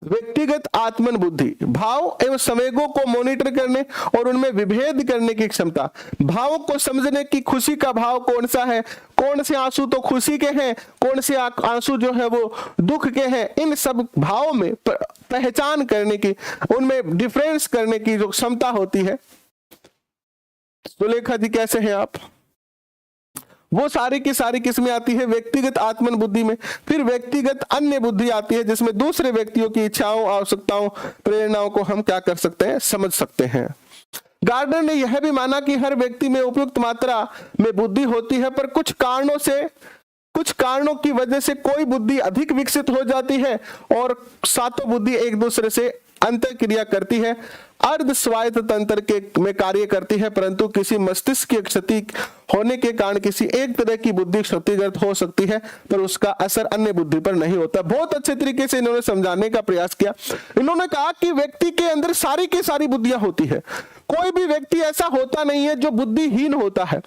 Speaker 1: व्यक्तिगत आत्मन बुद्धि, भाव एवं संवेगों को मॉनिटर करने और उनमें विभेद करने की क्षमता, भावों को समझने की खुशी का भाव कौन सा है, कौन से आंसू तो खुशी के हैं, कौन से आंसू जो है वो दुख के हैं, इन सब भावों में पहचान करने की, उनमें डिफरेंस करने की जो क्षमता होती है। सुलेखा जी कैसे हैं आप? वो सारी की सारी किस्में आती है व्यक्तिगत आत्मन बुद्धि में। फिर व्यक्तिगत अन्य बुद्धि आती है, जिसमें दूसरे व्यक्तियों की इच्छाओं, आवश्यकताओं, प्रेरणाओं को हम क्या कर सकते हैं, समझ सकते हैं। गार्डनर ने यह भी माना कि हर व्यक्ति में उपयुक्त मात्रा में बुद्धि होती है, पर कुछ कारणों की वजह से कोई बुद्धि अधिक विकसित हो जाती है और सातों बुद्धि एक दूसरे से अंतर क्रिया करती है, अर्ध स्वायत्त तंत्र में कार्य करती है, परंतु किसी मस्तिष्क की क्षति होने के कारण किसी एक तरह की बुद्धि क्षतिग्रस्त हो सकती है, पर उसका असर अन्य बुद्धि पर नहीं होता। बहुत अच्छे तरीके से इन्होंने समझाने का प्रयास किया। इन्होंने कहा कि व्यक्ति के अंदर सारी की सारी बुद्धियां होती है, कोई भी व्यक्ति ऐसा होता नहीं है जो बुद्धिहीन होता है।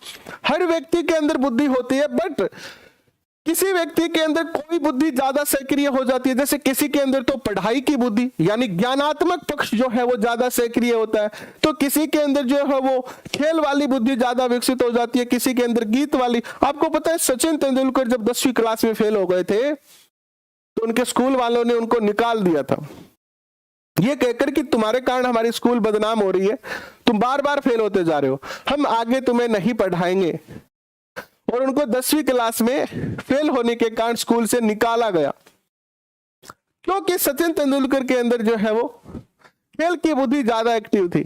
Speaker 1: हर व्यक्ति के अंदर बुद्धि होती है, बट किसी व्यक्ति के अंदर कोई बुद्धि ज्यादा सक्रिय हो जाती है। जैसे किसी के अंदर तो पढ़ाई की बुद्धि यानी ज्ञानात्मक पक्ष जो है वो ज्यादा सक्रिय होता है, तो किसी के अंदर जो है वो खेल वाली बुद्धि ज्यादा विकसित हो जाती है, किसी के अंदर गीत वाली। आपको पता है सचिन तेंदुलकर जब 10वीं क्लास में फेल हो गए थे तो उनके स्कूल वालों ने उनको निकाल दिया था, ये कहकर कि तुम्हारे कारण हमारी स्कूल बदनाम हो रही है, तुम बार बार फेल होते जा रहे हो, हम आगे तुम्हें नहीं पढ़ाएंगे। और उनको 10वीं क्लास में फेल होने के कारण स्कूल से निकाला गया, क्योंकि सचिन तेंदुलकर के अंदर जो है वो खेल की बुद्धि ज्यादा एक्टिव थी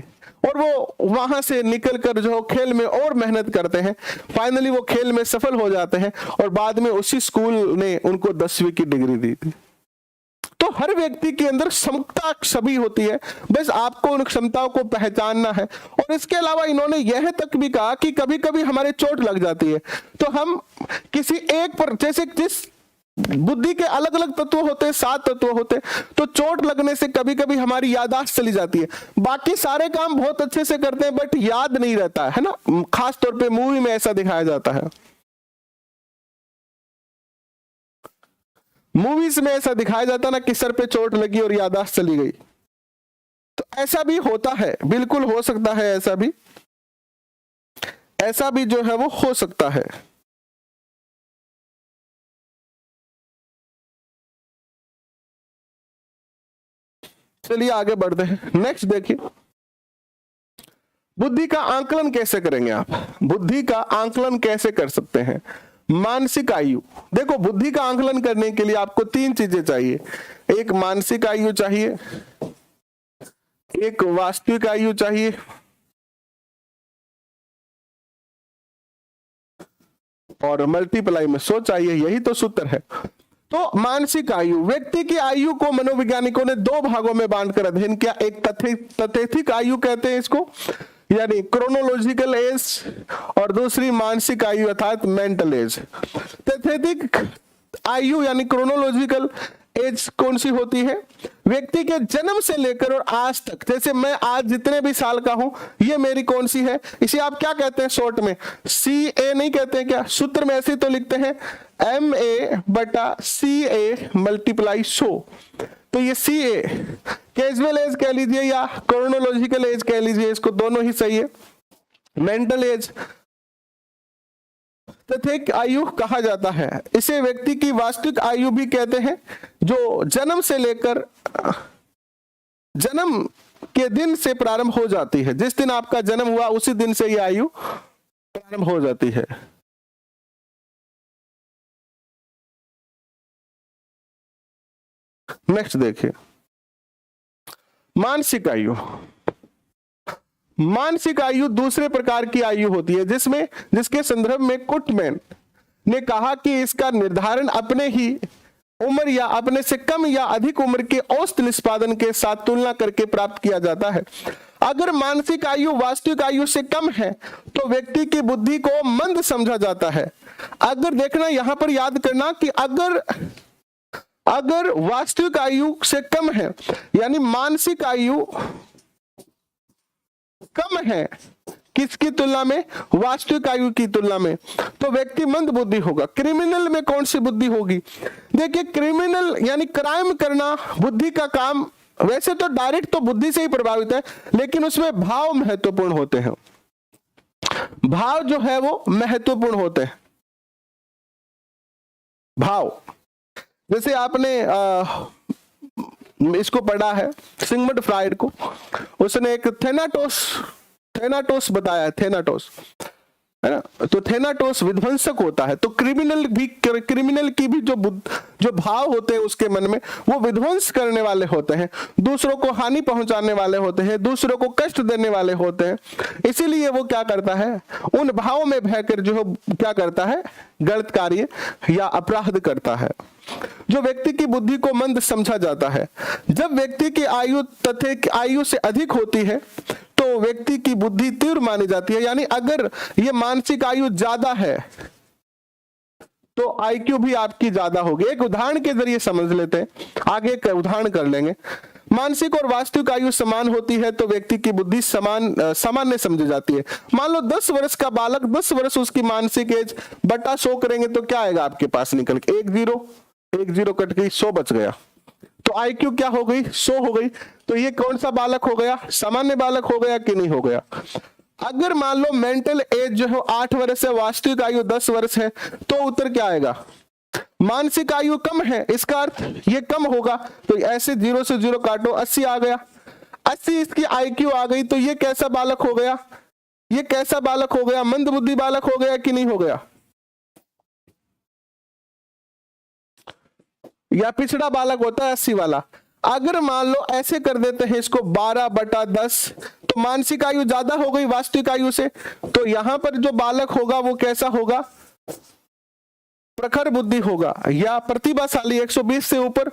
Speaker 1: और वो वहां से निकलकर जो खेल में और मेहनत करते हैं, फाइनली वो खेल में सफल हो जाते हैं और बाद में उसी स्कूल ने उनको 10वीं की डिग्री दी थी। तो हर व्यक्ति के अंदर क्षमता सभी होती है, बस आपको उन क्षमताओं को पहचानना है। और इसके अलावा इन्होंने यह तक भी कहा कि कभी कभी हमारे चोट लग जाती है, तो हम किसी एक पर, जैसे जिस बुद्धि के अलग अलग तत्व होते हैं, 7 तत्व होते हैं, तो चोट लगने से कभी कभी हमारी याददाश्त चली जाती है। बाकी सारे काम बहुत अच्छे से करते हैं बट याद नहीं रहता है ना, खास तौर पे मूवी में ऐसा दिखाया जाता है, मूवीज में ऐसा दिखाया जाता ना कि सर पे चोट लगी और याददाश्त चली गई। तो ऐसा भी होता है, बिल्कुल हो सकता है, ऐसा भी जो है वो हो सकता है। चलिए आगे बढ़ते हैं। नेक्स्ट देखिए, बुद्धि का आंकलन कैसे करेंगे आप, बुद्धि का आंकलन कैसे कर सकते हैं। मानसिक आयु, देखो बुद्धि का आंकलन करने के लिए आपको 3 चीजें चाहिए। एक मानसिक आयु चाहिए, एक वास्तविक आयु चाहिए, और मल्टीप्लाई में 100 चाहिए। यही तो सूत्र है। तो मानसिक आयु, व्यक्ति की आयु को मनोवैज्ञानिकों ने 2 भागों में बांटकर अध्ययन किया। एक तथेथिक आयु कहते हैं इसको, यानी क्रोनोलॉजिकल एज, और दूसरी मानसिक आयु अर्थात मेंटल एज। तथेथिक आयु यानी क्रोनोलॉजिकल एज कौन सी होती है? व्यक्ति के जन्म से लेकर और आज तक, जैसे मैं आज जितने भी साल का हूं, ये मेरी कौन सी है, इसे आप क्या कहते हैं शॉर्ट में? CA नहीं कहते हैं क्या? सूत्र में ऐसे तो लिखते हैं MA/CA मल्टीप्लाई 100। तो ये CA कैजुअल एज कह लीजिए या क्रोनोलॉजिकल एज कह लीजिए, इसको दोनों ही सही है। मेंटल एज तथेथिक आयु कहा जाता है। इसे व्यक्ति की वास्तविक आयु भी कहते हैं, जो जन्म से लेकर जन्म के दिन से प्रारंभ हो जाती है। जिस दिन आपका जन्म हुआ उसी दिन से यह आयु प्रारंभ हो जाती है। नेक्स्ट देखिए, मानसिक आयु। मानसिक आयु दूसरे प्रकार की आयु होती है जिसके संदर्भ में कुटमैन ने कहा कि इसका निर्धारण अपने ही उम्र या अपने से कम या अधिक उम्र के औसत निष्पादन के साथ तुलना करके प्राप्त किया जाता है। अगर मानसिक आयु वास्तविक आयु से कम है तो व्यक्ति की बुद्धि को मंद समझा जाता है। अगर देखना, यहां पर याद करना कि अगर वास्तविक आयु से कम है यानी मानसिक आयु कम है किसकी तुलना में? वास्तविक आयु की तुलना में, तो व्यक्ति मंद बुद्धि होगा। क्रिमिनल में कौन सी बुद्धि होगी? देखिए, क्रिमिनल यानी क्राइम करना बुद्धि का काम, वैसे तो डायरेक्ट तो बुद्धि से ही प्रभावित है, लेकिन उसमें भाव महत्वपूर्ण होते हैं। भाव जो है वो महत्वपूर्ण होते हैं। भाव, जैसे आपने इसको पढ़ा है सिगमंड फ्राइड को, उसने एक थेनाटोस बताया है, थेनाटोस है ना। तो थेनाटोस विध्वंसक होता है। तो क्रिमिनल की भी जो भाव होते हैं उसके मन में, वो विध्वंस करने वाले होते हैं, दूसरों को हानि पहुंचाने वाले होते हैं, दूसरों को कष्ट देने वाले होते हैं। इसीलिए वो क्या करता है, उन भावों में बहकर जो क्या करता है, गलत कार्य या अपराध करता है। जो व्यक्ति की बुद्धि को मंद समझा जाता है, जब व्यक्ति की आयु तथेथिक आयु से अधिक होती है तो व्यक्ति की बुद्धि तीव्र मानी जाती है। यानी अगर ये मानसिक आयु ज्यादा है तो IQ भी आपकी ज्यादा होगी। एक उदाहरण के जरिए समझ लेते हैं, आगे एक उदाहरण कर लेंगे। मानसिक और वास्तविक आयु समान होती है तो व्यक्ति की बुद्धि सामान्य समझी जाती है। मान लो 10 वर्ष का बालक, 10 वर्ष उसकी मानसिक एज बटा 100 करेंगे तो क्या आएगा आपके पास निकल के? 1 0 कट गई, 100 बच गया। तो IQ क्या हो गई? 100 हो गई। तो ये कौन सा बालक हो गया? सामान्य बालक हो गया कि नहीं हो गया? अगर मान लो मेंटल एज जो है 8 वर्ष है, वास्तविक आयु 10 वर्ष है, तो उत्तर क्या आएगा? मानसिक आयु कम है, इसका अर्थ ये कम होगा। तो ऐसे 0 से 0 काटो, 80 आ गया। 80 इसकी IQ आ गई, तो ये कैसा बालक हो गया? ये कैसा बालक हो गया? मंदबुद्धि बालक हो गया कि नहीं हो गया? या पिछड़ा बालक होता है 80 वाला। अगर मान लो ऐसे कर देते हैं इसको 12/10, तो मानसिक आयु ज्यादा हो गई वास्तविक आयु से, तो यहां पर जो बालक होगा वो कैसा होगा? प्रखर बुद्धि होगा या प्रतिभाशाली, 120 से ऊपर,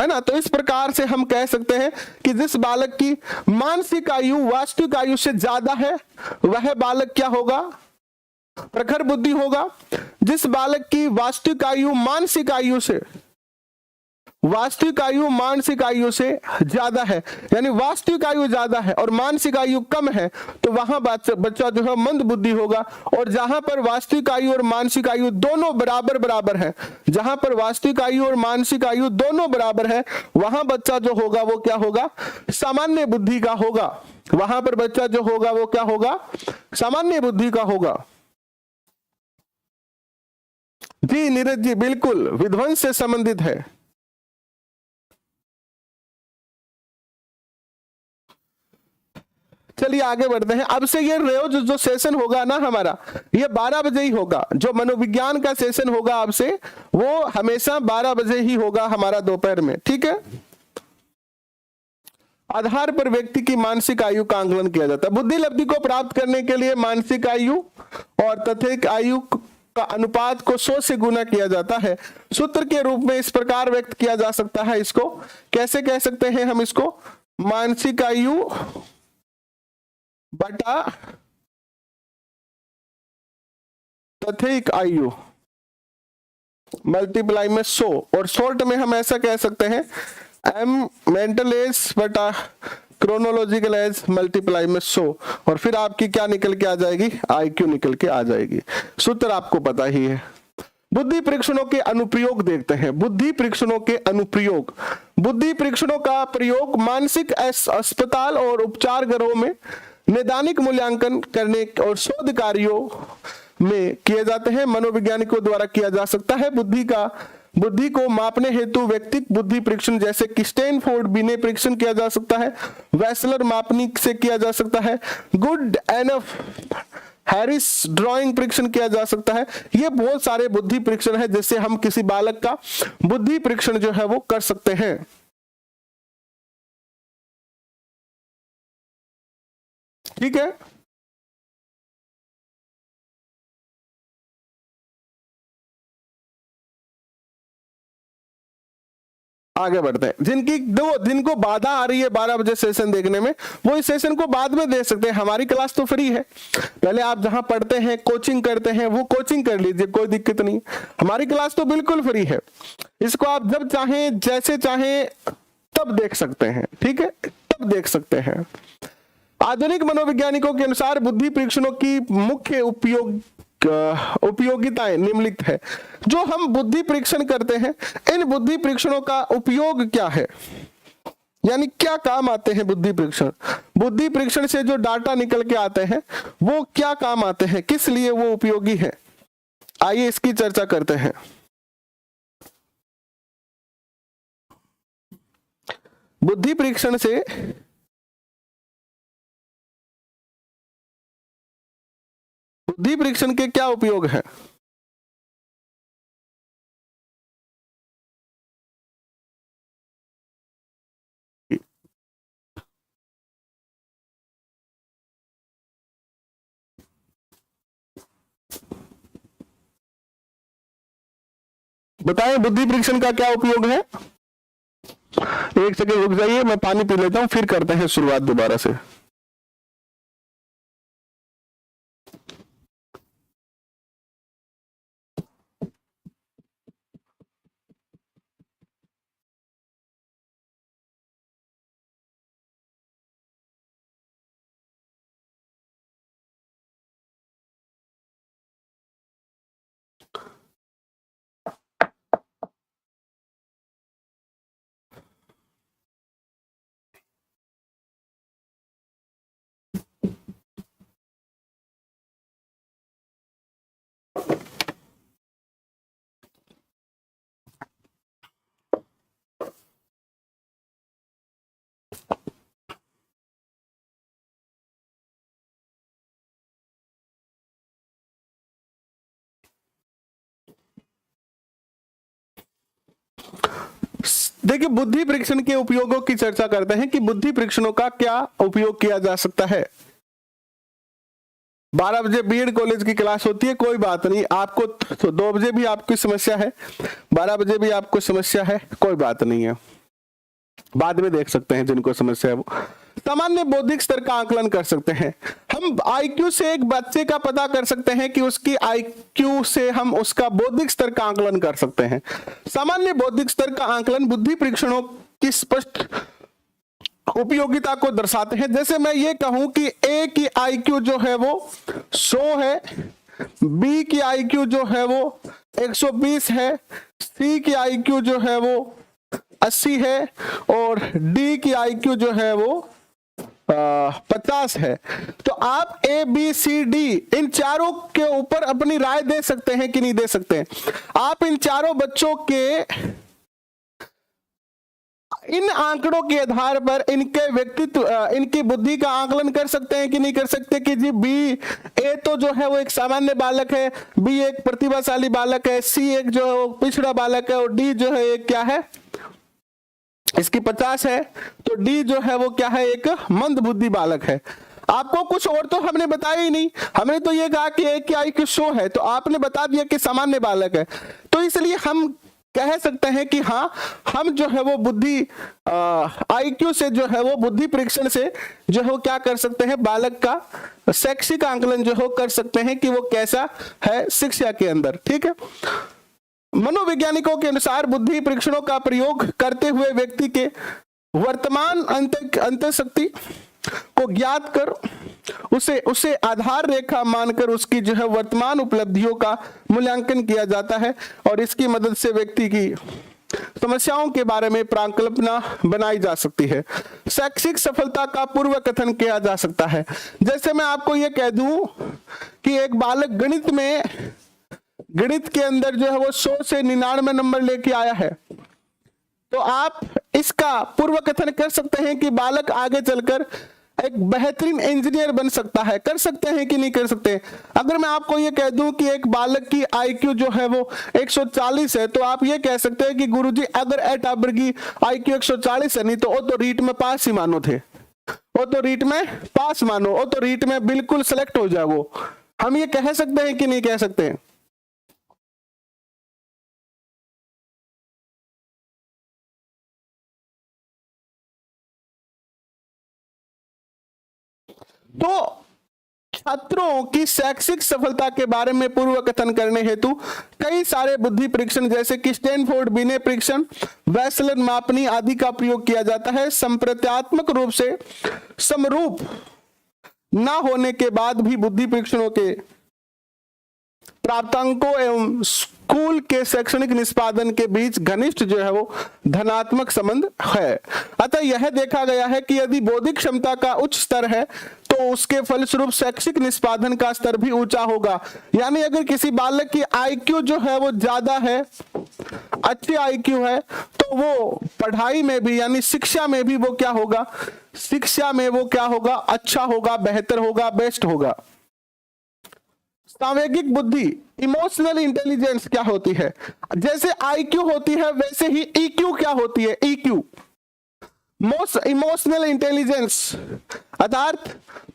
Speaker 1: है ना। तो इस प्रकार से हम कह सकते हैं कि जिस बालक की मानसिक आयु वास्तविक आयु से ज्यादा है वह बालक क्या होगा? प्रखर बुद्धि होगा। जिस बालक की वास्तविक आयु मानसिक आयु से ज्यादा है, यानी वास्तविक आयु ज्यादा है और मानसिक आयु कम है, तो वहां बच्चा जो है मंद बुद्धि होगा। और जहां पर वास्तविक आयु और मानसिक आयु दोनों बराबर है, जहां पर वास्तविक आयु और मानसिक आयु दोनों बराबर है, वहां बच्चा जो होगा वो क्या होगा? सामान्य बुद्धि का होगा। वहां पर बच्चा जो होगा वो क्या होगा? सामान्य बुद्धि का होगा। जी नीरज जी, बिल्कुल विध्वंस से संबंधित है। चलिए आगे बढ़ते हैं। अब से ये रोज जो सेशन होगा ना हमारा, ये 12 बजे ही होगा। जो मनोविज्ञान का सेशन होगा अब से, वो हमेशा 12 बजे ही होगा हमारा दोपहर में, ठीक है। आधार पर व्यक्ति की मानसिक आयु का आंकलन किया जाता है। बुद्धि लब्धि को प्राप्त करने के लिए मानसिक आयु और तथ्यिक आयु का अनुपात को 100 से गुना किया जाता है। सूत्र के रूप में इस प्रकार व्यक्त किया जा सकता है। इसको कैसे कह सकते हैं हम? इसको मानसिक आयु बटा तथ्यिक आयु मल्टीप्लाई में 100, और शॉर्ट में हम ऐसा कह सकते हैं एम मेंटल एज बटा क्रोनोलॉजिकल एज मल्टीप्लाई में 100, और फिर आपकी क्या निकल के आ जाएगी? आईक्यू निकल के आ जाएगी। सूत्र आपको पता ही है। बुद्धि परीक्षणों के अनुप्रयोग देखते हैं। बुद्धि परीक्षणों के अनुप्रयोग। बुद्धि परीक्षणों का प्रयोग मानसिक अस्पताल और उपचार गृहों में नैदानिक मूल्यांकन करने और शोध कार्यों में किए जाते हैं। मनोवैज्ञानिकों द्वारा किया जा सकता है। बुद्धि को मापने हेतु व्यक्तिक बुद्धि परीक्षण जैसे कि स्टैनफोर्ड बिने परीक्षण किया जा सकता है। वेस्लर मापनिक से किया जा सकता है। गुड एनफ हैरिस ड्राइंग परीक्षण किया जा सकता है। ये बहुत सारे बुद्धि परीक्षण है जिससे हम किसी बालक का बुद्धि परीक्षण जो है वो कर सकते हैं। ठीक है, आगे बढ़ते हैं। जिनको बाधा आ रही है 12 बजे सेशन देखने में, वो इस सेशन को बाद में दे सकते हैं। हमारी क्लास तो फ्री है। पहले आप जहां पढ़ते हैं, कोचिंग करते हैं, वो कोचिंग कर लीजिए, कोई दिक्कत नहीं। हमारी क्लास तो बिल्कुल फ्री है। इसको आप जब चाहें, जैसे चाहें, तब देख सकते हैं। ठीक है, तब देख सकते हैं। आधुनिक मनोवैज्ञानिकों के अनुसार बुद्धि परीक्षणों की मुख्य उपयोगिताएं निम्नलिखित है। जो हम बुद्धि परीक्षण करते हैं, इन बुद्धि परीक्षणों का उपयोग क्या है, यानी क्या काम आते हैं बुद्धि परीक्षण? बुद्धि परीक्षण से जो डाटा निकल के आते हैं वो क्या काम आते हैं, किस लिए वो उपयोगी है? आइए इसकी चर्चा करते हैं। बुद्धि परीक्षण से बुद्धि परीक्षण के क्या उपयोग है? बताएं, बुद्धि परीक्षण का क्या उपयोग है? एक सेकंड रुक जाइए, मैं पानी पी लेता हूं, फिर करते हैं शुरुआत दोबारा से। देखिए, बुद्धि परीक्षण के उपयोगों की चर्चा करते हैं कि बुद्धि परीक्षणों का क्या उपयोग किया जा सकता है। 12 बजे बीएड कॉलेज की क्लास होती है, कोई बात नहीं। आपको तो 2 बजे भी आपकी समस्या है, 12 बजे भी आपको समस्या है, कोई बात नहीं है, बाद में देख सकते हैं जिनको समस्या है वो। सामान्य बौद्धिक स्तर का आकलन कर सकते हैं। हम आईक्यू से एक बच्चे का पता कर सकते हैं कि उसकी आईक्यू से हम उसका बौद्धिक स्तर का आकलन कर सकते हैं। सामान्य बौद्धिक स्तर का आकलन बुद्धि परीक्षणों की स्पष्ट उपयोगिता को दर्शाते हैं। जैसे मैं ये कहूं कि ए की आईक्यू जो है वो 100 है, बी की आईक्यू जो है वो 120 है, सी की आईक्यू जो है वो 80 है, और डी की आईक्यू जो है वो 50 है। तो आप ए बी सी डी इन चारों के ऊपर अपनी राय दे सकते हैं कि नहीं दे सकते हैं? आप इन चारों बच्चों के इन आंकड़ों के आधार पर इनके व्यक्तित्व, इनकी बुद्धि का आकलन कर सकते हैं कि नहीं कर सकते कि जी बी ए तो जो है वो एक सामान्य बालक है, बी एक प्रतिभाशाली बालक है, सी एक जो है वो पिछड़ा बालक है, और डी जो है एक क्या है, इसकी 50 है, तो डी जो है वो क्या है, एक मंद बुद्धि बालक है। आपको कुछ और तो हमने बताया ही नहीं, हमने तो ये कहा कि एक IQ शो है, तो आपने बता दिया कि सामान्य बालक है। तो इसलिए हम कह सकते हैं कि हाँ, हम जो है वो बुद्धि IQ से जो है वो बुद्धि परीक्षण से जो है वो क्या कर सकते हैं, बालक का शैक्षिक आंकलन जो है कर सकते हैं कि वो कैसा है शिक्षा के अंदर। ठीक है। मनोवैज्ञानिकों के अनुसार बुद्धि परीक्षणों का प्रयोग करते हुए व्यक्ति के वर्तमान अंतःशक्ति को ज्ञात कर उसे आधार रेखा मानकर उसकी जो है वर्तमान उपलब्धियों का मूल्यांकन किया जाता है, और इसकी मदद से व्यक्ति की समस्याओं के बारे में प्राकल्पना बनाई जा सकती है। शैक्षिक सफलता का पूर्व कथन किया जा सकता है। जैसे मैं आपको ये कह दूं कि एक बालक गणित के अंदर जो है वो 100 से 99 नंबर लेके आया है, तो आप इसका पूर्व कथन कर सकते हैं कि बालक आगे चलकर एक बेहतरीन इंजीनियर बन सकता है। कर सकते हैं कि नहीं कर सकते? अगर मैं आपको ये कह दूं कि एक बालक की IQ जो है वो 140 है, तो आप ये कह सकते हैं कि गुरुजी अगर ए टाबर की IQ 140 है, नहीं तो वो तो रीट में पास ही मानो थे, वो तो रीट में पास मानो, वो तो रीट में बिल्कुल सेलेक्ट हो जाए वो। हम ये कह सकते हैं कि नहीं कह सकते हैं? तो छात्रों की शैक्षिक सफलता के बारे में पूर्व कथन करने हेतु कई सारे बुद्धि परीक्षण जैसे कि स्टैनफोर्ड बिने परीक्षण, वैसलर मापनी आदि का प्रयोग किया जाता है। संप्रत्यात्मक रूप से समरूप ना होने के बाद भी बुद्धि परीक्षणों के प्राप्तांकों एवं स्कूल के शैक्षणिक निष्पादन के बीच घनिष्ठ जो है वो धनात्मक संबंध है। अतः यह देखा गया है कि यदि बौद्धिक क्षमता का उच्च स्तर है तो उसके फलस्वरूप शैक्षिक निष्पादन का स्तर भी ऊंचा होगा। यानी अगर किसी बालक की IQ जो है वो ज्यादा है, अच्छी IQ है, तो वो पढ़ाई में भी यानी शिक्षा में भी वो क्या होगा, शिक्षा में वो क्या होगा, अच्छा होगा, बेहतर होगा, बेस्ट होगा। सांवेगिक बुद्धि इमोशनल इंटेलिजेंस क्या होती है? जैसे IQ होती है वैसे ही EQ क्या होती है? EQ इमोशनल इंटेलिजेंस अर्थात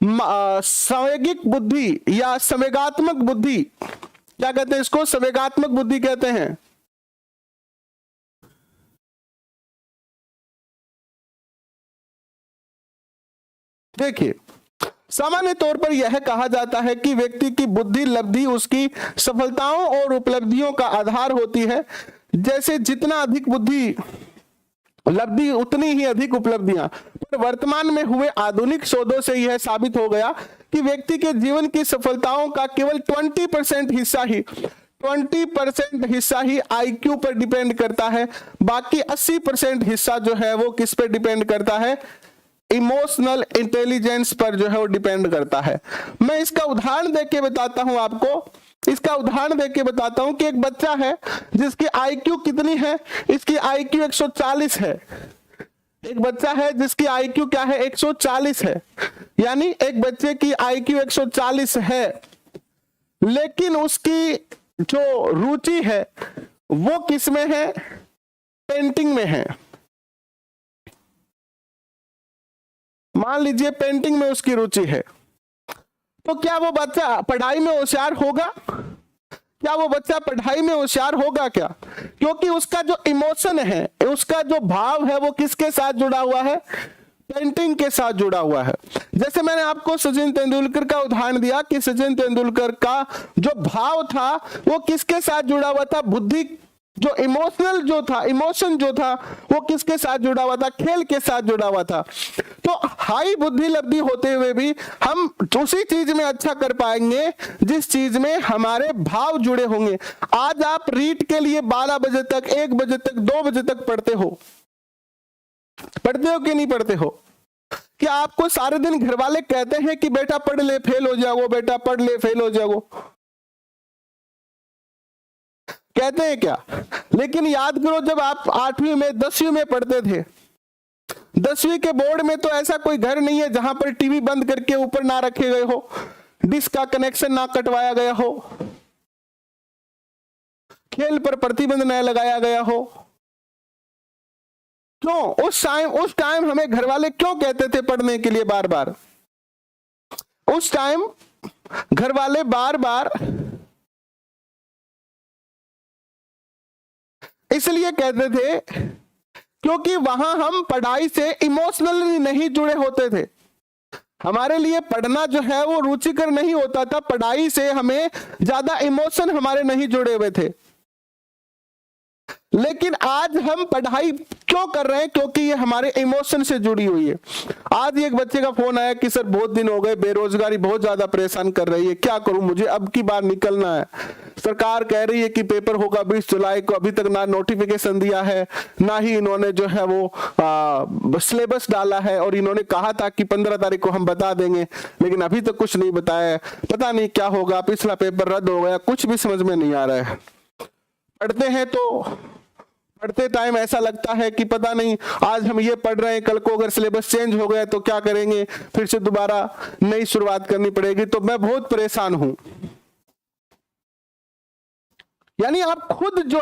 Speaker 1: संवेगिक बुद्धि या संवेगात्मक बुद्धि, क्या कहते हैं इसको? संवेगात्मक बुद्धि कहते हैं। देखिए, सामान्य तौर पर यह कहा जाता है कि व्यक्ति की बुद्धि लब्धि उसकी सफलताओं और उपलब्धियों का आधार होती है। जैसे जितना अधिक बुद्धि लब्धि उतनी ही अधिक उपलब्धियां। पर वर्तमान में हुए आधुनिक शोधों से यह साबित हो गया कि व्यक्ति के जीवन की सफलताओं का केवल 20% हिस्सा ही IQ पर डिपेंड करता है। बाकी 80% हिस्सा जो है वो किस पर डिपेंड करता है? इमोशनल इंटेलिजेंस पर जो है वो डिपेंड करता है। मैं इसका उदाहरण देके बताता हूं आपको। इसका उदाहरण देके बताता हूं कि एक बच्चा है जिसकी IQ कितनी है? इसकी IQ 140 है। एक बच्चा है जिसकी IQ क्या है? 140 है। यानी एक बच्चे की IQ 140 है, लेकिन उसकी जो रुचि है वो किस में है? पेंटिंग में है। मान लीजिए पेंटिंग में उसकी रुचि है, तो क्या वो बच्चा पढ़ाई में होशियार होगा? क्या वो बच्चा पढ़ाई में होशियार होगा क्या? क्योंकि उसका जो इमोशन है, उसका जो भाव है वो किसके साथ जुड़ा हुआ है? पेंटिंग के साथ जुड़ा हुआ है। जैसे मैंने आपको सचिन तेंदुलकर का उदाहरण दिया कि सचिन तेंदुलकर का जो भाव था वो किसके साथ जुड़ा हुआ था? बुद्धि, जो इमोशनल जो था, इमोशन जो था वो किसके साथ जुड़ा हुआ था? खेल के साथ जुड़ा हुआ था। तो हाई बुद्धि लब्धि होते हुए भी हम उसी चीज में अच्छा कर पाएंगे जिस चीज में हमारे भाव जुड़े होंगे। आज आप रीट के लिए 12 बजे तक, 1 बजे तक, 2 बजे तक पढ़ते हो कि नहीं पढ़ते हो? क्या आपको सारे दिन घर वाले कहते हैं कि बेटा पढ़ ले फेल हो जाओ, बेटा पढ़ ले फेल हो जाओ? कहते हैं क्या? लेकिन याद करो जब आप 8वीं में 10वीं में पढ़ते थे 10वीं के बोर्ड में तो ऐसा कोई घर नहीं है जहां पर टीवी बंद करके ऊपर ना रखे गए हो, डिश का कनेक्शन ना कटवाया गया हो, खेल पर प्रतिबंध न लगाया गया हो। क्यों? उस टाइम हमें घर वाले क्यों कहते थे पढ़ने के लिए बार बार? उस टाइम घर वाले बार बार इसलिए कहते थे क्योंकि वहां हम पढ़ाई से इमोशनली नहीं जुड़े होते थे। हमारे लिए पढ़ना जो है वो रुचिकर नहीं होता था, पढ़ाई से हमें ज्यादा इमोशन हमारे नहीं जुड़े हुए थे। लेकिन आज हम पढ़ाई क्यों कर रहे हैं? क्योंकि ये हमारे इमोशन से जुड़ी हुई है। आज एक बच्चे का फोन आया कि सर बहुत दिन हो गए, बेरोजगारी बहुत ज्यादा परेशान कर रही है, क्या करूं, मुझे अब की बार निकलना है। सरकार कह रही है कि पेपर होगा 20 जुलाई को, अभी तक ना नोटिफिकेशन दिया है, ना ही इन्होंने जो है वो सिलेबस डाला है, और इन्होंने कहा था कि 15 तारीख को हम बता देंगे, लेकिन अभी तक कुछ नहीं बताया। पता नहीं क्या होगा, पिछला पेपर रद्द हो गया, कुछ भी समझ में नहीं आ रहा है। पढ़ते हैं तो पढ़ते टाइम ऐसा लगता है कि पता नहीं आज हम ये पढ़ रहे हैं, कल को अगर सिलेबस चेंज हो गया तो क्या करेंगे, फिर से दोबारा नई शुरुआत करनी पड़ेगी। तो मैं बहुत परेशान हूं। यानी आप खुद जो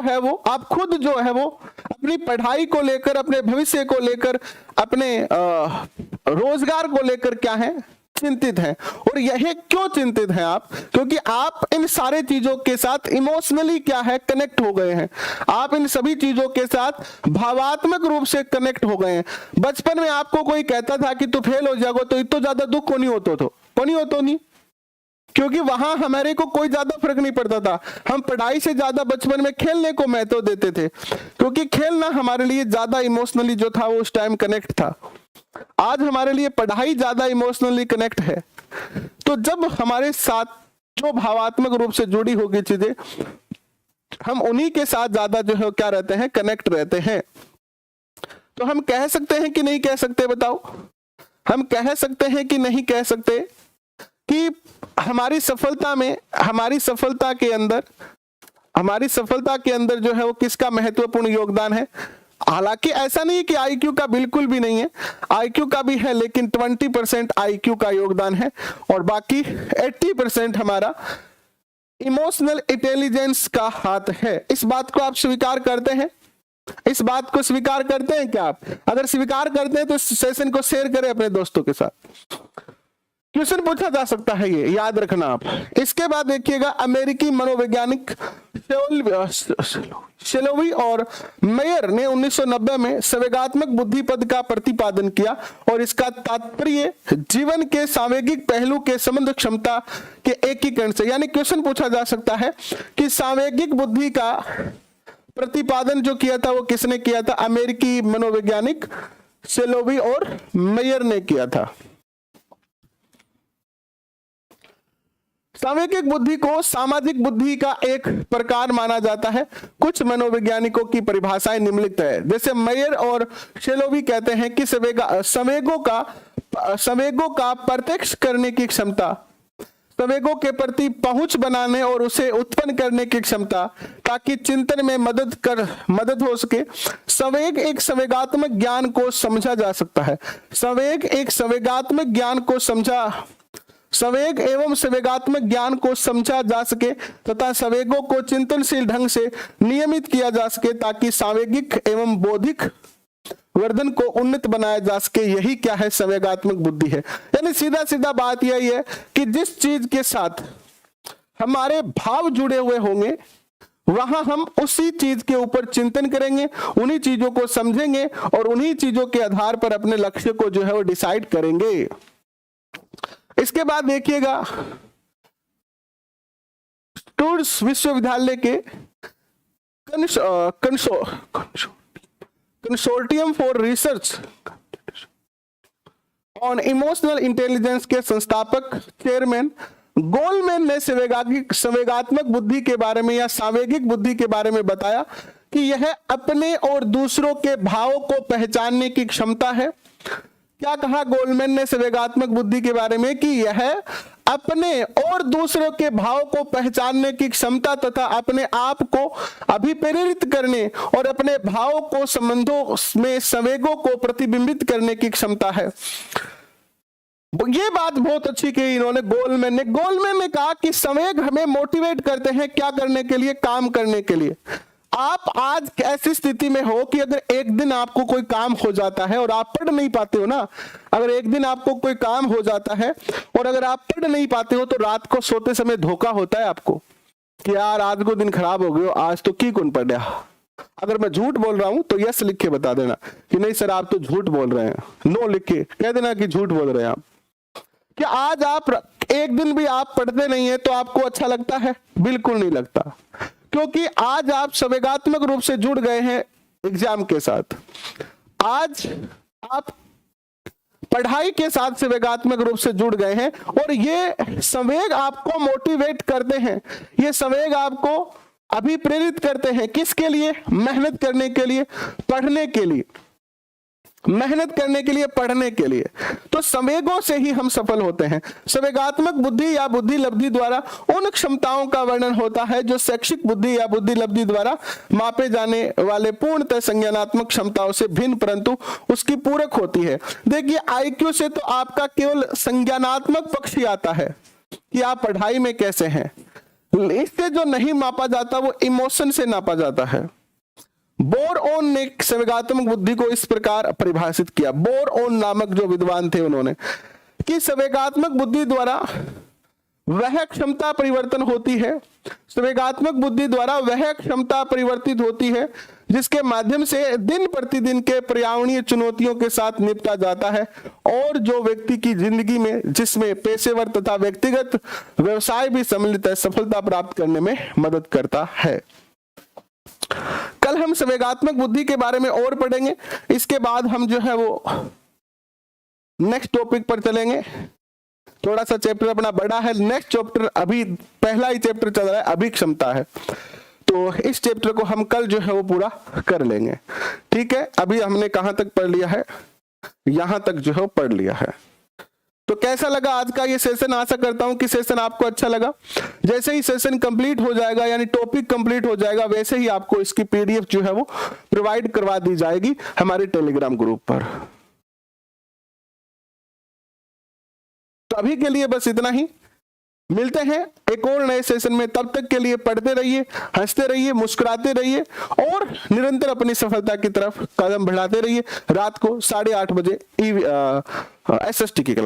Speaker 1: है वो अपनी पढ़ाई को लेकर, अपने भविष्य को लेकर, अपने रोजगार को लेकर क्या है, चिंतित हैं। और यह क्यों चिंतित हैं आप? क्योंकि आप इन सारे चीजों के साथ इमोशनली क्या है, कनेक्ट हो गए हैं। आप इन सभी चीजों के साथ भावात्मक रूप से कनेक्ट हो गए हैं। बचपन में आपको कोई कहता था कि तू फेल हो जाएगा तो इतना ज्यादा दुख को नहीं होता नहीं, क्योंकि वहां हमारे को कोई ज्यादा फर्क नहीं पड़ता था। हम पढ़ाई से ज्यादा बचपन में खेलने को महत्व देते थे, क्योंकि खेलना हमारे लिए ज्यादा इमोशनली जो था वो उस टाइम कनेक्ट था। आज हमारे लिए पढ़ाई ज्यादा इमोशनली कनेक्ट है। तो जब हमारे साथ जो भावात्मक रूप से जुड़ी होगी चीजें, हम उन्हीं के साथ ज्यादा जो है क्या रहते हैं, कनेक्ट रहते हैं। तो हम कह सकते हैं कि नहीं कह सकते? बताओ, हम कह सकते हैं कि नहीं कह सकते कि हमारी सफलता के अंदर जो है वो किसका महत्वपूर्ण योगदान है? हालांकि ऐसा नहीं है कि आईक्यू का बिल्कुल भी नहीं है, आईक्यू का भी है, लेकिन 20% आईक्यू का योगदान है और बाकी 80% हमारा इमोशनल इंटेलिजेंस का हाथ है। इस बात को आप स्वीकार करते हैं? इस बात को स्वीकार करते हैं क्या आप? अगर स्वीकार करते हैं तो इस सेशन को शेयर करें अपने दोस्तों के साथ। क्वेश्चन पूछा जा सकता है, ये याद रखना आप। इसके बाद देखिएगा, अमेरिकी मनोवैज्ञानिक शेलोवी और मेयर ने 1990 में संवेगात्मक बुद्धि पद का प्रतिपादन किया और इसका तात्पर्य जीवन के सांवेगिक पहलू के संबंध क्षमता के एकीकरण से। यानी क्वेश्चन पूछा जा सकता है कि सांवेगिक बुद्धि का प्रतिपादन जो किया था वो किसने किया था? अमेरिकी मनोवैज्ञानिक शेलोवी और मेयर ने किया था। सांवेगिक बुद्धि को सामाजिक बुद्धि का एक प्रकार माना जाता है। कुछ मनोवैज्ञानिकों की परिभाषाएं निम्नलिखित है। जैसे मेयर और शेलोवी कहते हैं कि संवेगों का प्रत्यक्ष करने की क्षमता, संवेगों के प्रति पहुंच बनाने और उसे उत्पन्न करने की क्षमता ताकि चिंतन में मदद हो सके। संवेग एक संवेगात्मक ज्ञान को समझा जा सकता है। संवेग एवं संवेगात्मक ज्ञान को समझा जा सके तथा संवेगों को चिंतनशील ढंग से नियमित किया जा सके ताकि सांवेगिक एवं बौद्धिक वर्धन को उन्नत बनाया जा सके। यही क्या है? संवेगात्मक बुद्धि है। यानी सीधा सीधा बात यही है कि जिस चीज के साथ हमारे भाव जुड़े हुए होंगे वहां हम उसी चीज के ऊपर चिंतन करेंगे, उन्हीं चीजों को समझेंगे और उन्हीं चीजों के आधार पर अपने लक्ष्य को जो है वो डिसाइड करेंगे। इसके बाद देखिएगा, टूर्स विश्वविद्यालय के consortium for research on emotional intelligence के संस्थापक चेयरमैन गोलमैन ने संवेगात्मक बुद्धि के बारे में या सांवेगिक बुद्धि के बारे में बताया कि यह अपने और दूसरों के भावों को पहचानने की क्षमता है। क्या कहा गोलमैन ने संवेगात्मक बुद्धि के बारे में? कि यह अपने और दूसरों के भाव को पहचानने की क्षमता तथा अपने आप को अभिप्रेरित करने और अपने भाव को संबंधों में संवेगों को प्रतिबिंबित करने की क्षमता है। ये बात बहुत अच्छी की इन्होंने गोलमैन ने कहा कि संवेग हमें मोटिवेट करते हैं क्या करने के लिए, काम करने के लिए। आप आज ऐसी स्थिति में हो कि अगर एक दिन आपको कोई काम हो जाता है और आप पढ़ नहीं पाते हो ना, अगर एक दिन आपको कोई काम हो जाता है और अगर आप पढ़ नहीं पाते हो तो रात को सोते समय धोखा होता है आपको कि यार आज को दिन खराब हो गया, आज तो की कौन पढ़ा। अगर मैं झूठ बोल रहा हूं तो यस लिख के बता देना कि नहीं सर आप तो झूठ बोल रहे हैं, नो लिख के कह देना कि झूठ बोल रहे हैं आप। क्या आज आप एक दिन भी आप पढ़ते नहीं है तो आपको अच्छा लगता है? बिल्कुल नहीं लगता, क्योंकि आज आप संवेगात्मक रूप से जुड़ गए हैं एग्जाम के साथ। आज आप पढ़ाई के साथ संवेगात्मक रूप से जुड़ गए हैं और ये संवेग आपको मोटिवेट करते हैं, ये संवेग आपको अभिप्रेरित करते हैं। किसके लिए? मेहनत करने के लिए, पढ़ने के लिए, मेहनत करने के लिए, पढ़ने के लिए। तो संवेगों से ही हम सफल होते हैं। संवेगात्मक बुद्धि या बुद्धि लब्धि द्वारा उन क्षमताओं का वर्णन होता है जो शैक्षिक बुद्धि या बुद्धि लब्धि द्वारा मापे जाने वाले पूर्णतः संज्ञानात्मक क्षमताओं से भिन्न परंतु उसकी पूरक होती है। देखिए आईक्यू से तो आपका केवल संज्ञानात्मक पक्ष ही आता है कि आप पढ़ाई में कैसे हैं। इससे जो नहीं मापा जाता वो इमोशन से नापा जाता है। बोर-ओन ने संवेगात्मक बुद्धि को इस प्रकार परिभाषित किया, बोर-ओन नामक जो विद्वान थे उन्होंने, कि संवेगात्मक बुद्धि द्वारा वह क्षमता परिवर्तन होती है, संवेगात्मक बुद्धि द्वारा वह क्षमता परिवर्तित होती है जिसके माध्यम से दिन प्रतिदिन के पर्यावरणीय चुनौतियों के साथ निपटा जाता है और जो व्यक्ति की जिंदगी में जिसमें पेशेवर तथा व्यक्तिगत व्यवसाय भी सम्मिलित है सफलता प्राप्त करने में मदद करता है। कल हम संवेगात्मक बुद्धि के बारे में और पढ़ेंगे, इसके बाद हम जो है वो नेक्स्ट टॉपिक पर चलेंगे। थोड़ा सा चैप्टर अपना बड़ा है, नेक्स्ट चैप्टर अभी पहला ही चैप्टर चल रहा है, अभिक्षमता है, तो इस चैप्टर को हम कल जो है वो पूरा कर लेंगे। ठीक है, अभी हमने कहां तक पढ़ लिया है? यहां तक जो है पढ़ लिया है। तो कैसा लगा आज का ये सेशन? आशा करता हूं कि सेशन आपको अच्छा लगा। जैसे ही सेशन कंप्लीट हो जाएगा यानी टॉपिक कंप्लीट हो जाएगा वैसे ही आपको इसकी पीडीएफ जो है वो प्रोवाइड करवा दी जाएगी हमारे टेलीग्राम ग्रुप पर। तो अभी के लिए बस इतना ही, मिलते हैं एक और नए सेशन में। तब तक के लिए पढ़ते रहिए, हंसते रहिए, मुस्कुराते रहिए और निरंतर अपनी सफलता की तरफ कदम बढ़ाते रहिए। रात को 8:30 बजे SST की क्लास